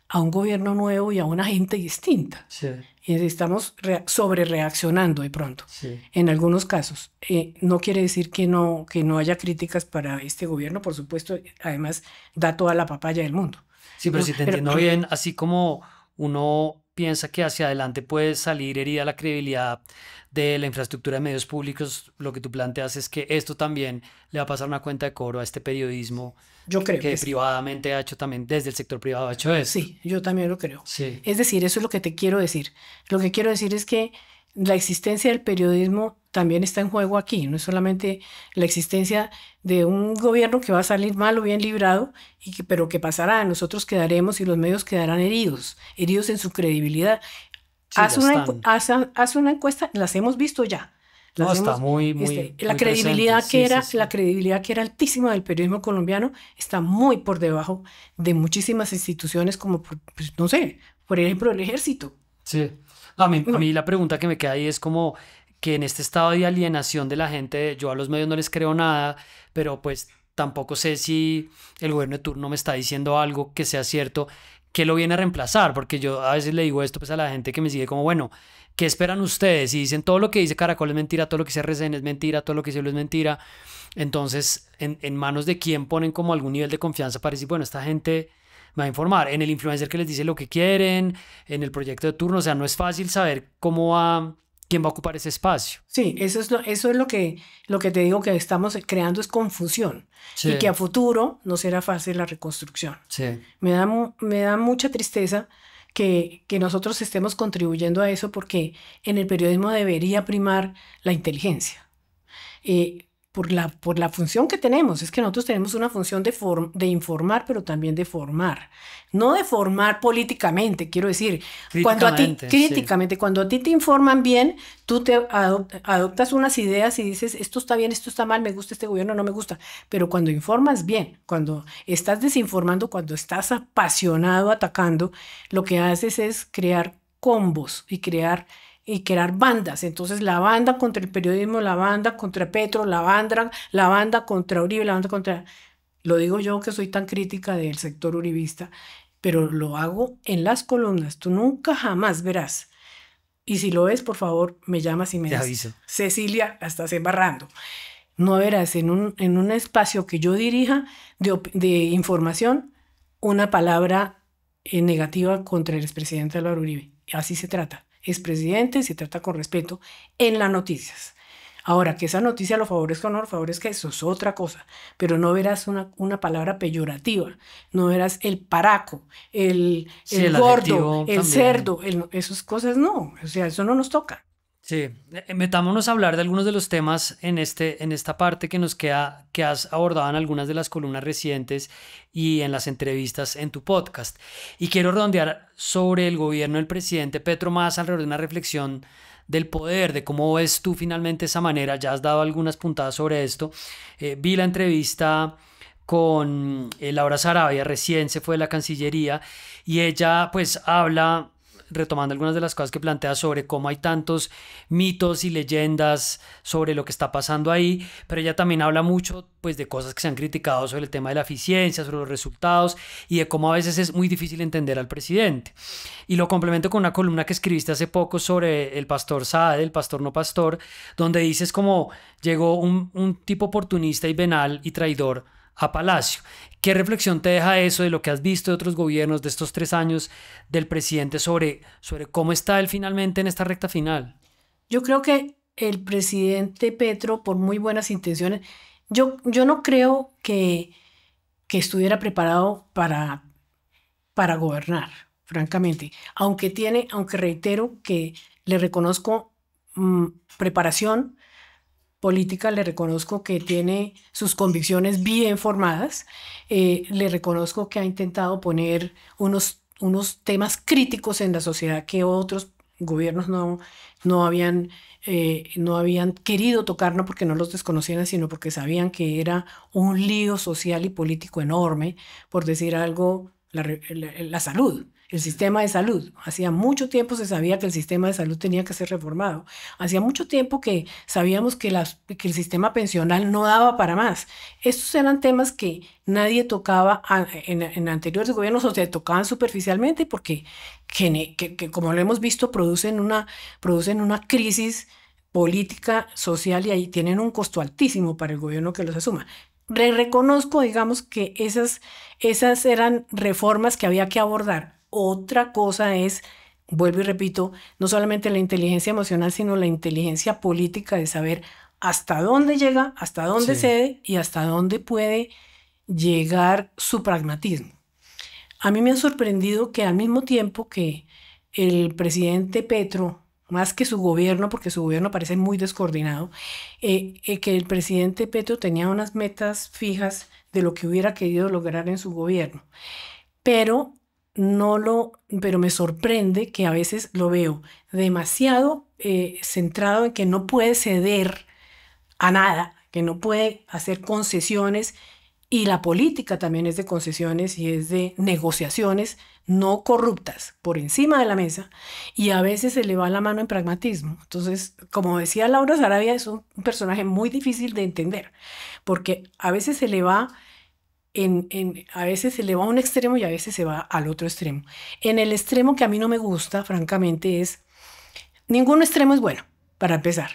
a un gobierno nuevo y a una gente distinta. Sí. Y estamos sobre reaccionando de pronto, Sí. en algunos casos. No quiere decir que no haya críticas para este gobierno, por supuesto, además da toda la papaya del mundo. Sí, pero si te entiendo bien, así como uno piensa que hacia adelante puede salir herida la credibilidad de la infraestructura de medios públicos, lo que tú planteas es que esto también le va a pasar una cuenta de cobro a este periodismo. Yo creo que sí. Privadamente ha hecho también, desde el sector privado ha hecho eso. Sí, yo también lo creo. Sí. Es decir, eso es lo que te quiero decir. Lo que quiero decir es que la existencia del periodismo también está en juego aquí. No es solamente la existencia de un gobierno que va a salir mal o bien librado, pero que pasará. Nosotros quedaremos y los medios quedarán heridos en su credibilidad. Sí, haz una encuesta, las hemos visto ya. No, está muy la credibilidad presente. La credibilidad que era altísima del periodismo colombiano está muy por debajo de muchísimas instituciones como, pues, no sé, por ejemplo, el ejército. Sí. A mí la pregunta que me queda ahí es como que en este estado de alienación de la gente, yo a los medios no les creo nada, pero pues tampoco sé si el gobierno de turno me está diciendo algo que sea cierto, que lo viene a reemplazar, porque yo a veces le digo esto pues a la gente que me sigue como, bueno, ¿qué esperan ustedes? Y dicen todo lo que dice Caracol es mentira, todo lo que dice RCN es mentira, todo lo que dice Blue es mentira. Entonces, ¿en manos de quién ponen como algún nivel de confianza para decir, bueno, esta gente me va a informar? En el influencer que les dice lo que quieren, en el proyecto de turno, o sea, no es fácil saber quién va a ocupar ese espacio. Sí, eso es lo que te digo, que estamos creando es confusión. Sí. Y que a futuro no será fácil la reconstrucción. Sí. Me da mucha tristeza que nosotros estemos contribuyendo a eso, porque en el periodismo debería primar la inteligencia. Por la función que tenemos, es que nosotros tenemos una función de informar, pero también de formar. No de formar políticamente, quiero decir, críticamente, cuando a ti te informan bien, tú te adoptas unas ideas y dices, esto está bien, esto está mal, me gusta este gobierno, no me gusta. Pero cuando informas bien, cuando estás desinformando, cuando estás apasionado atacando, lo que haces es crear combos y crear bandas. Entonces la banda contra el periodismo, la banda contra Petro, la banda contra Uribe, la banda contra... Lo digo yo, que soy tan crítica del sector uribista, pero lo hago en las columnas. Tú nunca jamás verás Y si lo ves, por favor, me llamas y me Te dices, aviso. Cecilia, la estás embarrando. No verás en un espacio que yo dirija de información una palabra negativa contra el expresidente Álvaro Uribe. Así se trata. Expresidente se trata con respeto en las noticias. Ahora, que esa noticia lo favorezca o no lo favorezca, eso es otra cosa. Pero no verás una palabra peyorativa. No verás el paraco, Sí, el el gordo, adjetivo el también. cerdo. Esas cosas no. O sea, eso no nos toca. Sí, metámonos a hablar de algunos de los temas en esta parte que nos queda, que has abordado en algunas de las columnas recientes y en las entrevistas en tu podcast. Y quiero redondear sobre el gobierno del presidente Petro más alrededor de una reflexión del poder, de cómo ves tú finalmente esa manera. Ya has dado algunas puntadas sobre esto. Vi la entrevista con Laura Sarabia, recién se fue de la Cancillería, y ella pues habla, retomando algunas de las cosas que plantea sobre cómo hay tantos mitos y leyendas sobre lo que está pasando ahí, pero ella también habla mucho pues de cosas que se han criticado sobre el tema de la eficiencia, sobre los resultados y de cómo a veces es muy difícil entender al presidente. Y lo complemento con una columna que escribiste hace poco sobre el pastor Saad, el pastor no pastor, donde dices como llegó un tipo oportunista y venal y traidor a Palacio. ¿Qué reflexión te deja eso de lo que has visto de otros gobiernos de estos 3 años del presidente sobre cómo está él finalmente en esta recta final? Yo creo que el presidente Petro, por muy buenas intenciones, yo no creo que estuviera preparado para gobernar, francamente. Aunque reitero que le reconozco preparación política, le reconozco que tiene sus convicciones bien formadas, le reconozco que ha intentado poner unos temas críticos en la sociedad que otros gobiernos no habían, no habían querido tocar, no porque no los desconocieran, sino porque sabían que era un lío social y político enorme, por decir algo, la salud. El sistema de salud. Hacía mucho tiempo se sabía que el sistema de salud tenía que ser reformado. Hacía mucho tiempo que sabíamos que el sistema pensional no daba para más. Estos eran temas que nadie tocaba en anteriores gobiernos o se tocaban superficialmente porque, como lo hemos visto, producen una crisis política, social y ahí tienen un costo altísimo para el gobierno que los asuma. Reconozco, digamos, que esas eran reformas que había que abordar. Otra cosa es, vuelvo y repito, no solamente la inteligencia emocional, sino la inteligencia política de saber hasta dónde llega, hasta dónde Sí, cede y hasta dónde puede llegar su pragmatismo. A mí me ha sorprendido que al mismo tiempo que el presidente Petro, más que su gobierno, porque su gobierno parece muy descoordinado, que el presidente Petro tenía unas metas fijas de lo que hubiera querido lograr en su gobierno. Pero pero me sorprende que a veces lo veo demasiado centrado en que no puede ceder a nada, que no puede hacer concesiones y la política también es de concesiones y es de negociaciones no corruptas por encima de la mesa y a veces se le va la mano en pragmatismo. Entonces, como decía Laura Sarabia, es un personaje muy difícil de entender porque a veces se le va a veces se le va a un extremo y a veces se va al otro extremo. En el extremo que a mí no me gusta, francamente, ningún extremo es bueno, para empezar.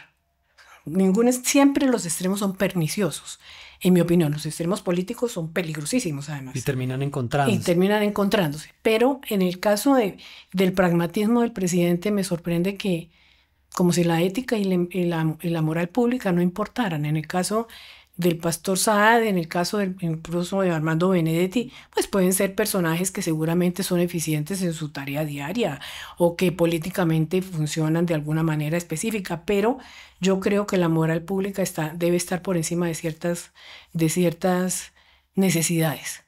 Siempre los extremos son perniciosos. En mi opinión, los extremos políticos son peligrosísimos y además terminan y encontrándose. terminan encontrándose. Pero en el caso del pragmatismo del presidente me sorprende que como si la ética y la moral pública no importaran. En el caso del pastor Saad, en el caso incluso de Armando Benedetti, pues pueden ser personajes que seguramente son eficientes en su tarea diaria o que políticamente funcionan de alguna manera específica, pero yo creo que la moral pública debe estar por encima de ciertas necesidades.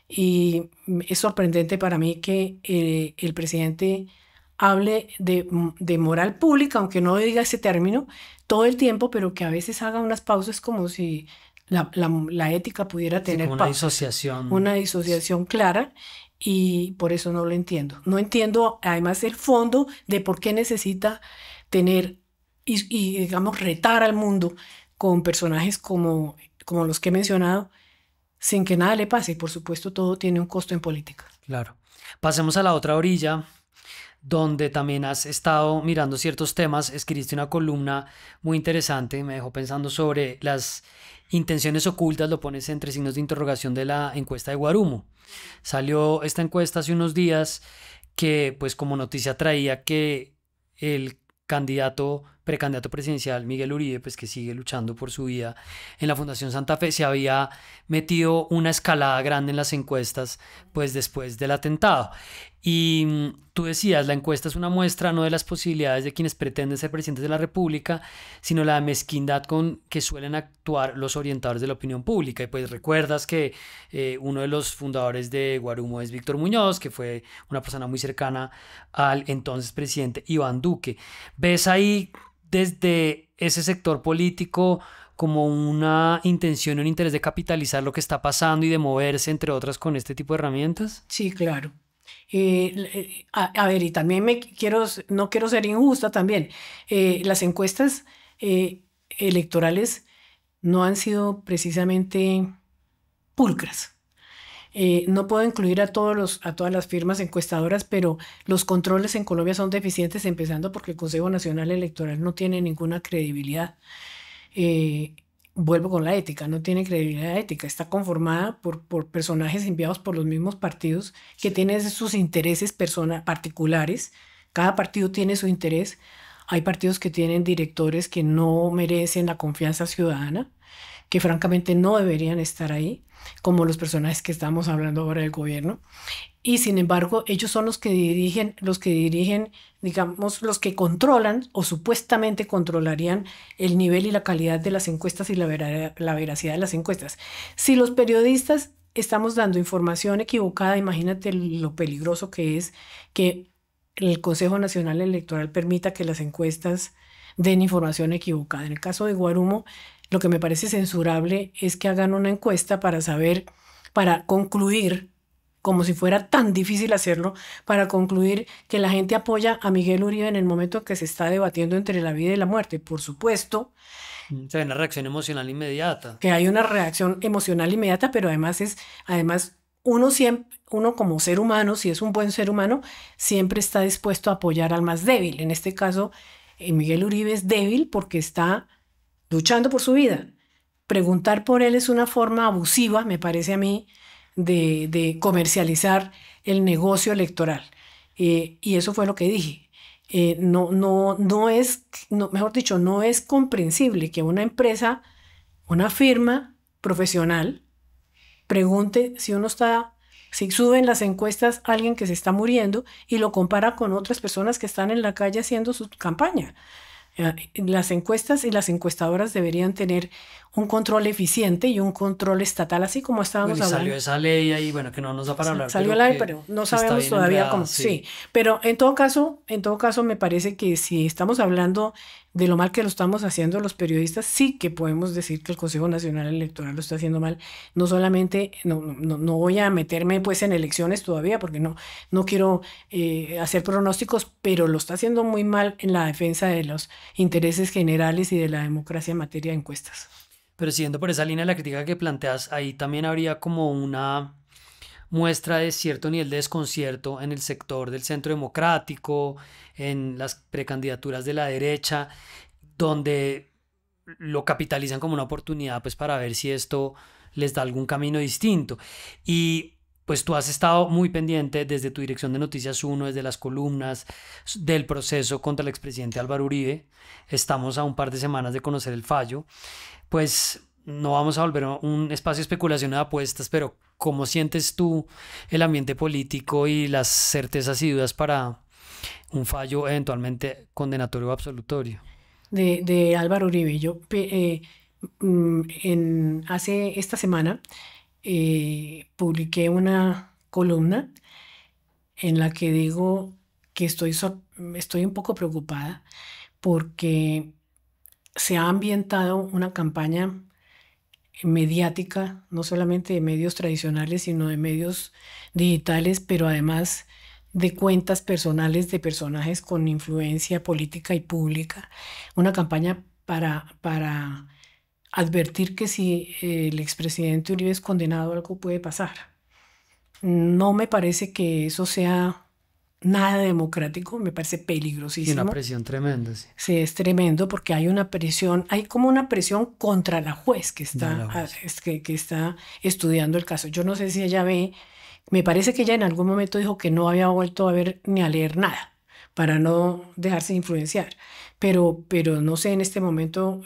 Y es sorprendente para mí que el presidente hable de moral pública, aunque no diga ese término todo el tiempo, pero que a veces haga unas pausas como si la ética pudiera Sí, como tener una pausas, una disociación. disociación clara y por eso no lo entiendo. No entiendo además el fondo de por qué necesita tener digamos, retar al mundo con personajes como los que he mencionado, sin que nada le pase. Y por supuesto, todo tiene un costo en política. Claro. Pasemos a la otra orilla donde también has estado mirando ciertos temas. Escribiste una columna muy interesante, me dejó pensando sobre las intenciones ocultas, lo pones entre signos de interrogación, de la encuesta de Guarumo. Salió esta encuesta hace unos días que pues como noticia traía que el precandidato presidencial Miguel Uribe, pues que sigue luchando por su vida en la Fundación Santa Fe, se había metido una escalada grande en las encuestas, pues después del atentado. Y tú decías, la encuesta es una muestra no de las posibilidades de quienes pretenden ser presidentes de la República, sino la mezquindad con que suelen actuar los orientadores de la opinión pública. Y pues recuerdas que uno de los fundadores de Guarumo es Víctor Muñoz, que fue una persona muy cercana al entonces presidente Iván Duque. ¿Ves ahí desde ese sector político como una intención, un interés de capitalizar lo que está pasando y de moverse, entre otras, con este tipo de herramientas? Sí, claro. A ver, y también no quiero ser injusta también. Las encuestas electorales no han sido precisamente pulcras. No puedo incluir a todas las firmas encuestadoras, pero los controles en Colombia son deficientes, empezando porque el Consejo Nacional Electoral no tiene ninguna credibilidad. Eh, Vuelvo con la ética, no tiene credibilidad ética, está conformada por personajes enviados por los mismos partidos que tienen sus intereses particulares. Cada partido tiene su interés. Hay partidos que tienen directores que no merecen la confianza ciudadana, que francamente no deberían estar ahí, como los personajes que estamos hablando ahora del gobierno. Y sin embargo, ellos son los que dirigen, digamos, los que controlan o supuestamente controlarían el nivel y la calidad de las encuestas y la veracidad de las encuestas. Si los periodistas estamos dando información equivocada, imagínate lo peligroso que es que el Consejo Nacional Electoral permita que las encuestas den información equivocada. En el caso de Guarumo, lo que me parece censurable es que hagan una encuesta para concluir, como si fuera tan difícil hacerlo, para concluir que la gente apoya a Miguel Uribe en el momento que se está debatiendo entre la vida y la muerte. Por supuesto Se ve una reacción emocional inmediata. que hay una reacción emocional inmediata, pero además uno como ser humano, si es un buen ser humano, siempre está dispuesto a apoyar al más débil. En este caso, Miguel Uribe es débil porque está luchando por su vida. Preguntar por él es una forma abusiva, me parece a mí, de comercializar el negocio electoral. Y eso fue lo que dije. Mejor dicho, no es comprensible que una empresa, una firma profesional, pregunte si sube en las encuestas alguien que se está muriendo y lo compara con otras personas que están en la calle haciendo su campaña. Las encuestas y las encuestadoras deberían tener un control eficiente y un control estatal, así como estábamos Bueno, y salió hablando. esa ley ahí, bueno, que no nos da para hablar, Salió pero la ley, que pero no está sabemos bien todavía enredada, cómo. sí. Sí, pero en todo caso me parece que si estamos hablando de lo mal que lo estamos haciendo los periodistas, sí que podemos decir que el Consejo Nacional Electoral lo está haciendo mal. No solamente, no voy a meterme pues en elecciones todavía porque no quiero hacer pronósticos, pero lo está haciendo muy mal en la defensa de los intereses generales y de la democracia en materia de encuestas. Pero siguiendo por esa línea de la crítica que planteas, ahí también habría como una muestra de cierto nivel de desconcierto en el sector del centro democrático, en las precandidaturas de la derecha, donde lo capitalizan como una oportunidad pues para ver si esto les da algún camino distinto. Y pues tú has estado muy pendiente desde tu dirección de Noticias Uno, desde las columnas del proceso contra el expresidente Álvaro Uribe. Estamos a un par de semanas de conocer el fallo. Pues no vamos a volver a un espacio de especulación de apuestas, pero ¿cómo sientes tú el ambiente político y las certezas y dudas para un fallo eventualmente condenatorio o absolutorio? De Álvaro Uribe. Hace esta semana publiqué una columna en la que digo que estoy un poco preocupada porque se ha ambientado una campaña mediática, no solamente de medios tradicionales, sino de medios digitales, pero además de cuentas personales de personajes con influencia política y pública. Una campaña para advertir que si el expresidente Uribe es condenado, algo puede pasar. No me parece que eso sea nada democrático, me parece Y una peligrosísimo. presión tremenda, sí. Sí, es tremendo porque hay una presión, hay como una presión contra la juez que De está, la jueza. que está estudiando el caso. Yo no sé si ella ve, me parece que ella en algún momento dijo que no había vuelto a ver ni a leer nada para no dejarse influenciar, pero no sé en este momento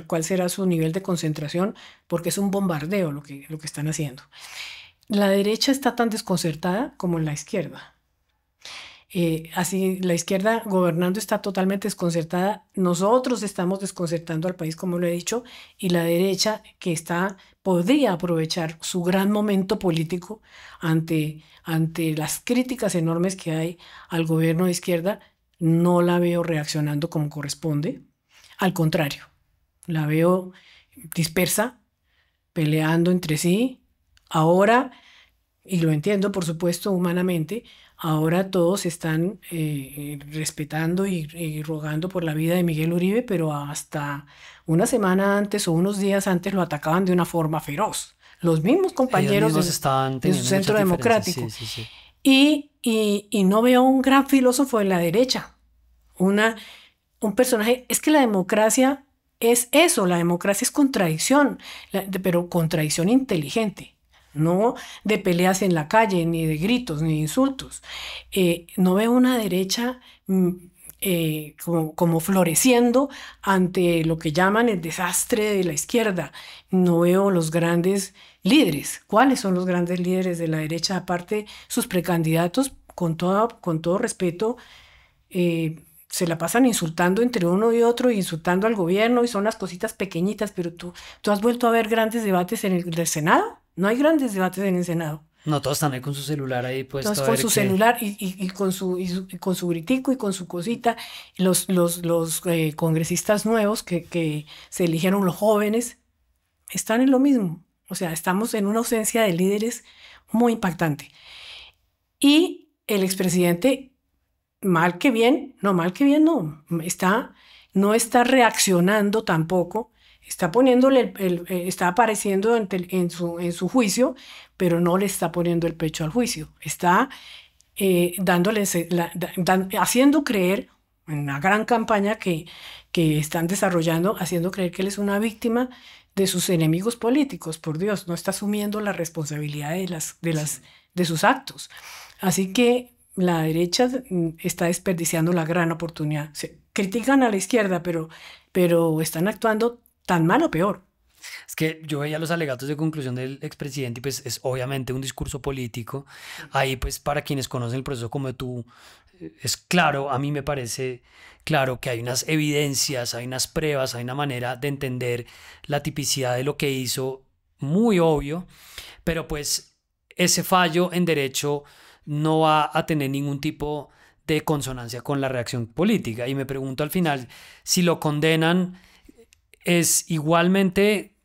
cuál será su nivel de concentración porque es un bombardeo lo que están haciendo. La derecha está tan desconcertada como la izquierda. Así la izquierda gobernando está totalmente desconcertada. Nosotros estamos desconcertando al país, como lo he dicho, y la derecha que podría aprovechar su gran momento político ante las críticas enormes que hay al gobierno de izquierda, no la veo reaccionando como corresponde. Al contrario, la veo dispersa, peleando entre sí. Ahora y lo entiendo, por supuesto, humanamente, ahora todos están respetando y rogando por la vida de Miguel Uribe, pero hasta una semana antes o unos días antes lo atacaban de una forma feroz. Los mismos Ellos compañeros mismos estaban en su teniendo muchas centro diferencias, democrático. sí, sí, sí. Y no veo un gran filósofo de la derecha, una, un personaje. Es que la democracia es eso, la democracia es contradicción, pero contradicción inteligente, no de peleas en la calle, ni de gritos, ni de insultos. No veo una derecha como floreciendo ante lo que llaman el desastre de la izquierda. No veo los grandes líderes. ¿Cuáles son los grandes líderes de la derecha? Aparte, sus precandidatos, con todo respeto, se la pasan insultando entre uno y otro, insultando al gobierno, y son las cositas pequeñitas, pero tú has vuelto a ver grandes debates en el Senado. No hay grandes debates en el Senado. No, todos están ahí con su celular ahí puesto Entonces a con ver su qué. celular y con su gritico y con su cosita, los congresistas nuevos que se eligieron los jóvenes, están en lo mismo. O sea, estamos en una ausencia de líderes muy impactante. Y el expresidente, mal que bien no está reaccionando tampoco, está poniéndole, está apareciendo en su juicio, pero no le está poniendo el pecho al juicio, está haciendo creer, en una gran campaña que están desarrollando, haciendo creer que él es una víctima de sus enemigos políticos. Por Dios, no está asumiendo la responsabilidad de sus actos. Así que la derecha está desperdiciando la gran oportunidad. Critican a la izquierda, pero están actuando tan mal o peor. Es que yo veía los alegatos de conclusión del expresidente y pues es obviamente un discurso político. Ahí pues para quienes conocen el proceso como tú, es claro, a mí me parece claro que hay unas evidencias, hay unas pruebas, hay una manera de entender la tipicidad de lo que hizo muy obvio, pero pues ese fallo en derecho no va a tener ningún tipo de consonancia con la reacción política. Y me pregunto al final si lo condenan es igualmente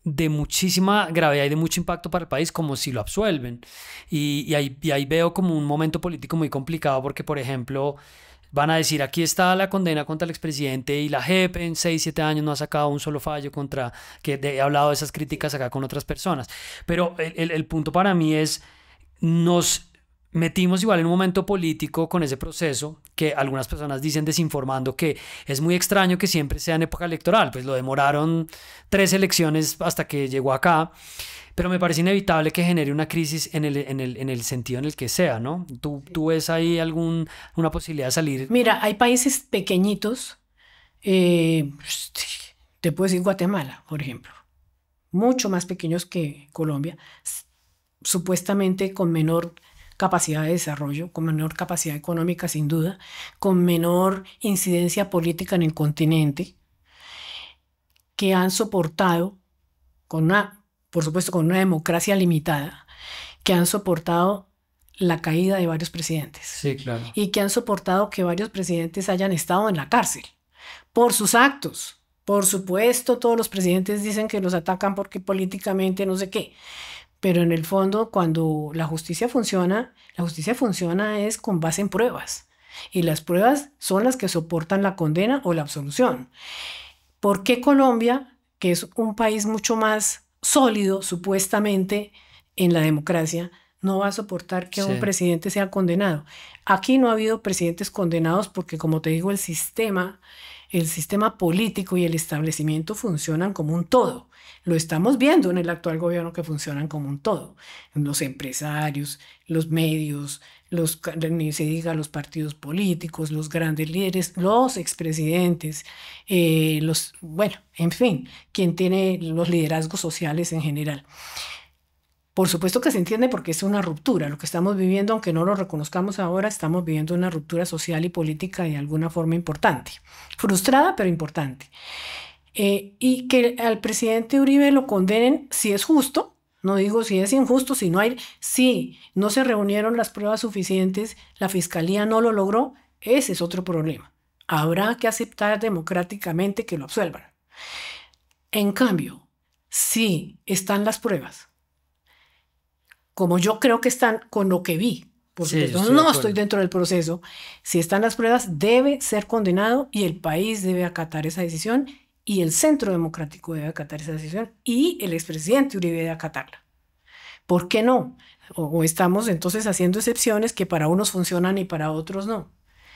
de muchísima gravedad y de mucho impacto para el país como si lo absuelven. Y ahí veo como un momento político muy complicado porque, por ejemplo, van a decir, aquí está la condena contra el expresidente y la JEP en 6 7 años no ha sacado un solo fallo contra, he hablado de esas críticas acá con otras personas. Pero el punto para mí es, nos metimos igual en un momento político con ese proceso que algunas personas dicen desinformando que es muy extraño que siempre sea en época electoral, pues lo demoraron 3 elecciones hasta que llegó acá, pero me parece inevitable que genere una crisis en el sentido en el que sea, ¿no? ¿Tú ves ahí una posibilidad de salir? Mira, hay países pequeñitos, eh, te puedo decir Guatemala, por ejemplo, mucho más pequeños que Colombia, supuestamente con menor capacidad de desarrollo, con menor capacidad económica sin duda, con menor incidencia política en el continente, que han soportado, por supuesto, con una democracia limitada, que han soportado la caída de varios presidentes Sí, claro. y que han soportado que varios presidentes hayan estado en la cárcel por sus actos. Por supuesto, todos los presidentes dicen que los atacan porque políticamente no sé qué, pero en el fondo, cuando la justicia funciona es con base en pruebas. Y las pruebas son las que soportan la condena o la absolución. ¿Por qué Colombia, que es un país mucho más sólido supuestamente en la democracia, no va a soportar que un Sí. presidente sea condenado. Aquí no ha habido presidentes condenados porque, como te digo, el sistema político y el establecimiento funcionan como un todo. Lo estamos viendo en el actual gobierno que funcionan como un todo. Los empresarios, los medios, ni se diga los partidos políticos, los grandes líderes, los expresidentes, bueno, en fin, quien tiene los liderazgos sociales en general. Por supuesto que se entiende porque es una ruptura. Lo que estamos viviendo, aunque no lo reconozcamos ahora, estamos viviendo una ruptura social y política de alguna forma importante. Frustrada, pero importante. Y que al presidente Uribe lo condenen si es justo, no digo si es injusto, si no se reunieron las pruebas suficientes, la fiscalía no lo logró, ese es otro problema. Habrá que aceptar democráticamente que lo absuelvan. En cambio, si están las pruebas, como yo creo que están con lo que vi, porque Sí, yo yo estoy de no estoy acuerdo. dentro del proceso, si están las pruebas, debe ser condenado y el país debe acatar esa decisión y el Centro Democrático debe acatar esa decisión y el expresidente Uribe debe acatarla. ¿Por qué no? O estamos entonces haciendo excepciones que para unos funcionan y para otros no.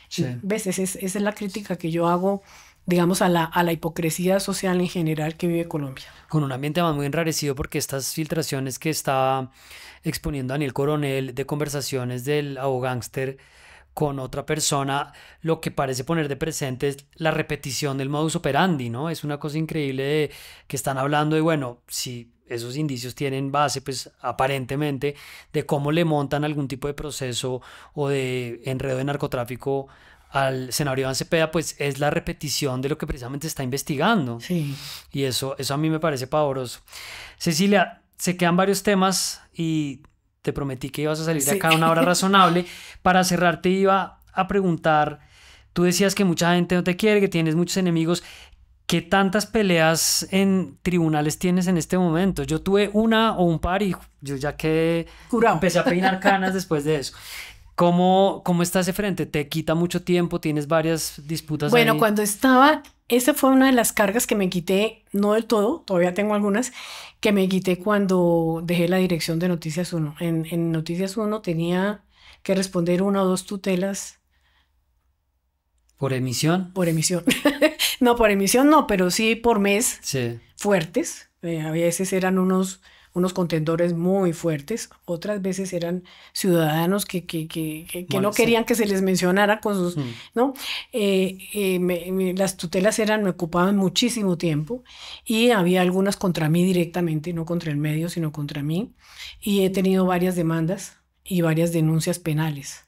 Sí. ¿Ves? Esa es la crítica que yo hago, digamos, a la hipocresía social en general que vive Colombia. Con un ambiente más muy enrarecido porque estas filtraciones que está exponiendo Daniel Coronel de conversaciones del abogángster con otra persona, lo que parece poner de presente es la repetición del modus operandi, ¿no? Es una cosa increíble de que están hablando de, bueno, si esos indicios tienen base, pues aparentemente, de cómo le montan algún tipo de proceso o de enredo de narcotráfico al senador Iván Cepeda, pues es la repetición de lo que precisamente está investigando. Sí. Y eso a mí me parece pavoroso. Cecilia, se quedan varios temas y te prometí que ibas a salir de Sí. acá a una hora razonable. Para cerrar, te iba a preguntar, tú decías que mucha gente no te quiere, que tienes muchos enemigos. ¿Qué tantas peleas en tribunales tienes en este momento? Yo tuve una o un par y yo ya que Curado. empecé a peinar canas después de eso. ¿Cómo está ese frente? ¿Te quita mucho tiempo? ¿Tienes varias disputas Bueno, ahí? cuando estaba, esa fue una de las cargas que me quité, no del todo, todavía tengo algunas, que me quité cuando dejé la dirección de Noticias 1. En Noticias 1 tenía que responder una o dos tutelas ¿Por emisión? por emisión. No, por emisión no, pero sí por mes, Sí. fuertes. A veces eran unos contendores muy fuertes, otras veces eran ciudadanos que no Bueno, sí. querían que se les mencionara con sus, Mm. ¿no? Las tutelas me ocupaban muchísimo tiempo y había algunas contra mí directamente, no contra el medio, sino contra mí. Y he tenido varias demandas y varias denuncias penales.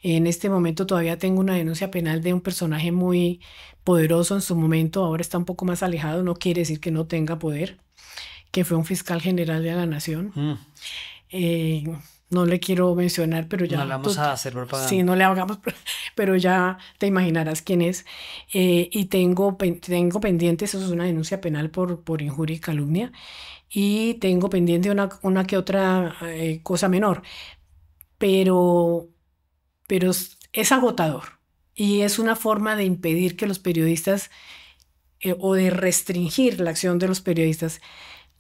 En este momento todavía tengo una denuncia penal de un personaje muy poderoso en su momento, ahora está un poco más alejado, no quiere decir que no tenga poder, que fue un fiscal general de la Nación. Mm. Eh, no le quiero mencionar, pero ya... No le vamos a hacer propaganda. Sí, no le hagamos, pero ya te imaginarás quién es. Y tengo pendientes, eso es una denuncia penal por injuria y calumnia, y tengo pendiente una que otra cosa menor, pero es agotador y es una forma de impedir que los periodistas o de restringir la acción de los periodistas.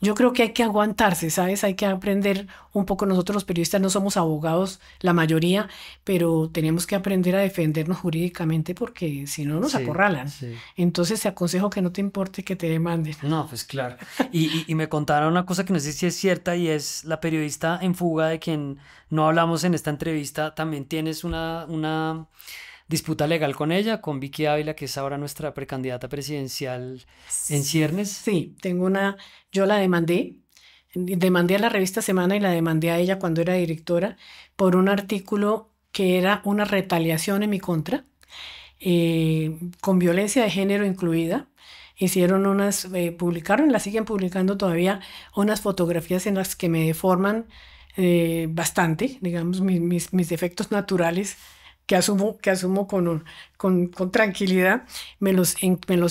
Yo creo que hay que aguantarse, ¿sabes? Hay que aprender un poco. Nosotros los periodistas no somos abogados, la mayoría, pero tenemos que aprender a defendernos jurídicamente porque si no nos Sí, acorralan. sí. Entonces te aconsejo que no te importe que te demanden. No, pues claro. Y me contaron una cosa que no sé si es cierta y es la periodista en fuga de quien no hablamos en esta entrevista. También tienes una disputa legal con ella, con Vicky Ávila, que es ahora nuestra precandidata presidencial en ciernes. Sí, yo la demandé a la revista Semana y la demandé a ella cuando era directora por un artículo que era una retaliación en mi contra, con violencia de género incluida. Hicieron publicaron, la siguen publicando todavía, unas fotografías en las que me deforman bastante, digamos, mis defectos naturales que asumo con tranquilidad, me los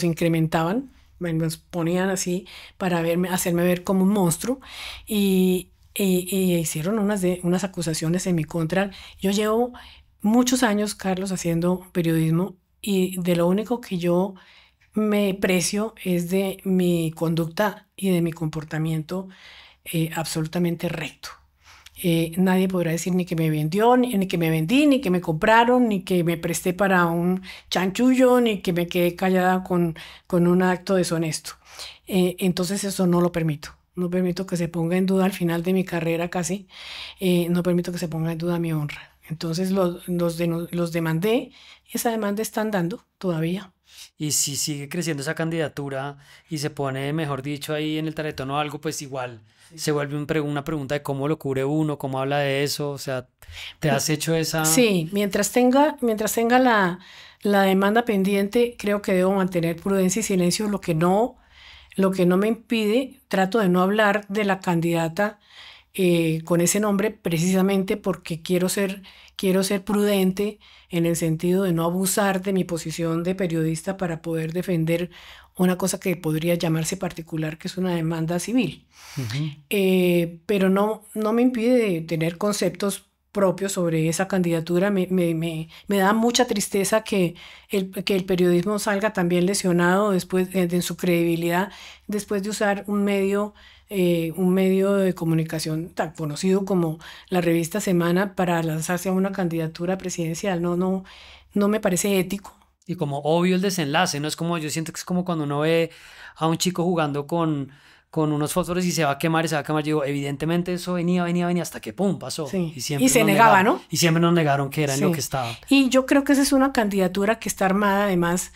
incrementaban, me los ponían así para hacerme ver como un monstruo y hicieron unas acusaciones en mi contra. Yo llevo muchos años, Carlos, haciendo periodismo y de lo único que yo me precio es de mi conducta y de mi comportamiento absolutamente recto. Nadie podrá decir ni que me vendió, ni que me vendí, ni que me compraron, ni que me presté para un chanchullo, ni que me quedé callada con un acto deshonesto. Entonces eso no lo permito. No permito que se ponga en duda al final de mi carrera casi, no permito que se ponga en duda mi honra. Entonces los demandé, y esa demanda está andando todavía. Y si sigue creciendo esa candidatura y se pone, mejor dicho, ahí en el tarjetón o algo, pues igual se vuelve una pregunta de cómo lo cubre uno, cómo habla de eso, o sea, ¿te has hecho esa? Sí, mientras tenga la demanda pendiente, creo que debo mantener prudencia y silencio, lo que no me impide, trato de no hablar de la candidata con ese nombre precisamente porque quiero ser prudente en el sentido de no abusar de mi posición de periodista para poder defender una cosa que podría llamarse particular, que es una demanda civil. Ujú. Pero no me impide tener conceptos propios sobre esa candidatura. Me da mucha tristeza que el periodismo salga también lesionado después en su credibilidad, después de usar un medio de comunicación tan conocido como la revista Semana para lanzarse a una candidatura presidencial. No me parece ético. Y como obvio el desenlace, ¿no? Es como, yo siento que es como cuando uno ve a un chico jugando con unos fósforos y se va a quemar y se va a quemar. Yo digo, evidentemente eso venía hasta que pum, pasó. Sí. Y Y siempre se nos negaba, negaron. ¿no? Y siempre nos negaron que era en lo que Sí. estaba. Y yo creo que esa es una candidatura que está armada, además,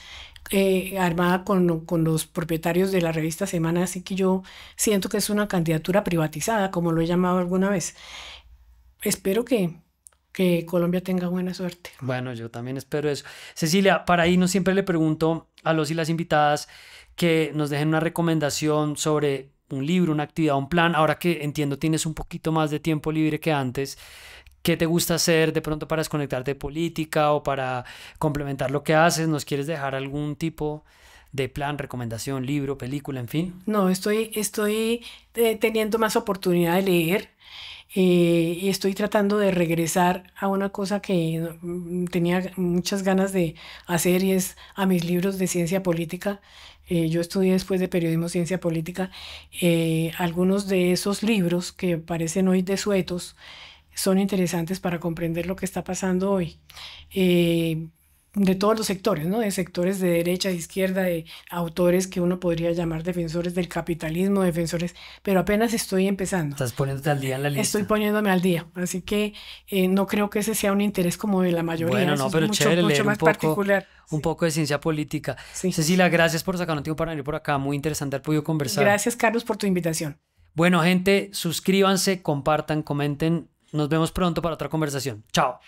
armada con los propietarios de la revista Semana, así que yo siento que es una candidatura privatizada, como lo he llamado alguna vez. Espero que Colombia tenga buena suerte. Bueno, yo también espero eso. Cecilia, para irnos siempre le pregunto a los y las invitadas que nos dejen una recomendación sobre un libro, una actividad, un plan. Ahora que entiendo tienes un poquito más de tiempo libre que antes, ¿qué te gusta hacer de pronto para desconectarte de política o para complementar lo que haces? ¿Nos quieres dejar algún tipo de plan, recomendación, libro, película, en fin? No, estoy teniendo más oportunidad de leer y estoy tratando de regresar a una cosa que tenía muchas ganas de hacer y es a mis libros de ciencia política. Yo estudié después de periodismo ciencia política. Algunos de esos libros que parecen hoy desuetos son interesantes para comprender lo que está pasando hoy. Eh, de todos los sectores, ¿no? De sectores de derecha, de izquierda, de autores que uno podría llamar defensores del capitalismo, defensores, pero apenas estoy empezando. Estás poniéndote al día en la Estoy lista. poniéndome al día, así que no creo que ese sea un interés como de la mayoría, Bueno, eso no, es pero mucho, chévere mucho leer más particular. un Sí, poco de ciencia política. sí. Cecilia, gracias por sacar un tiempo para venir por acá. Muy interesante haber podido conversar. Gracias, Carlos, por tu invitación. Bueno, gente, suscríbanse, compartan, comenten. Nos vemos pronto para otra conversación. Chao.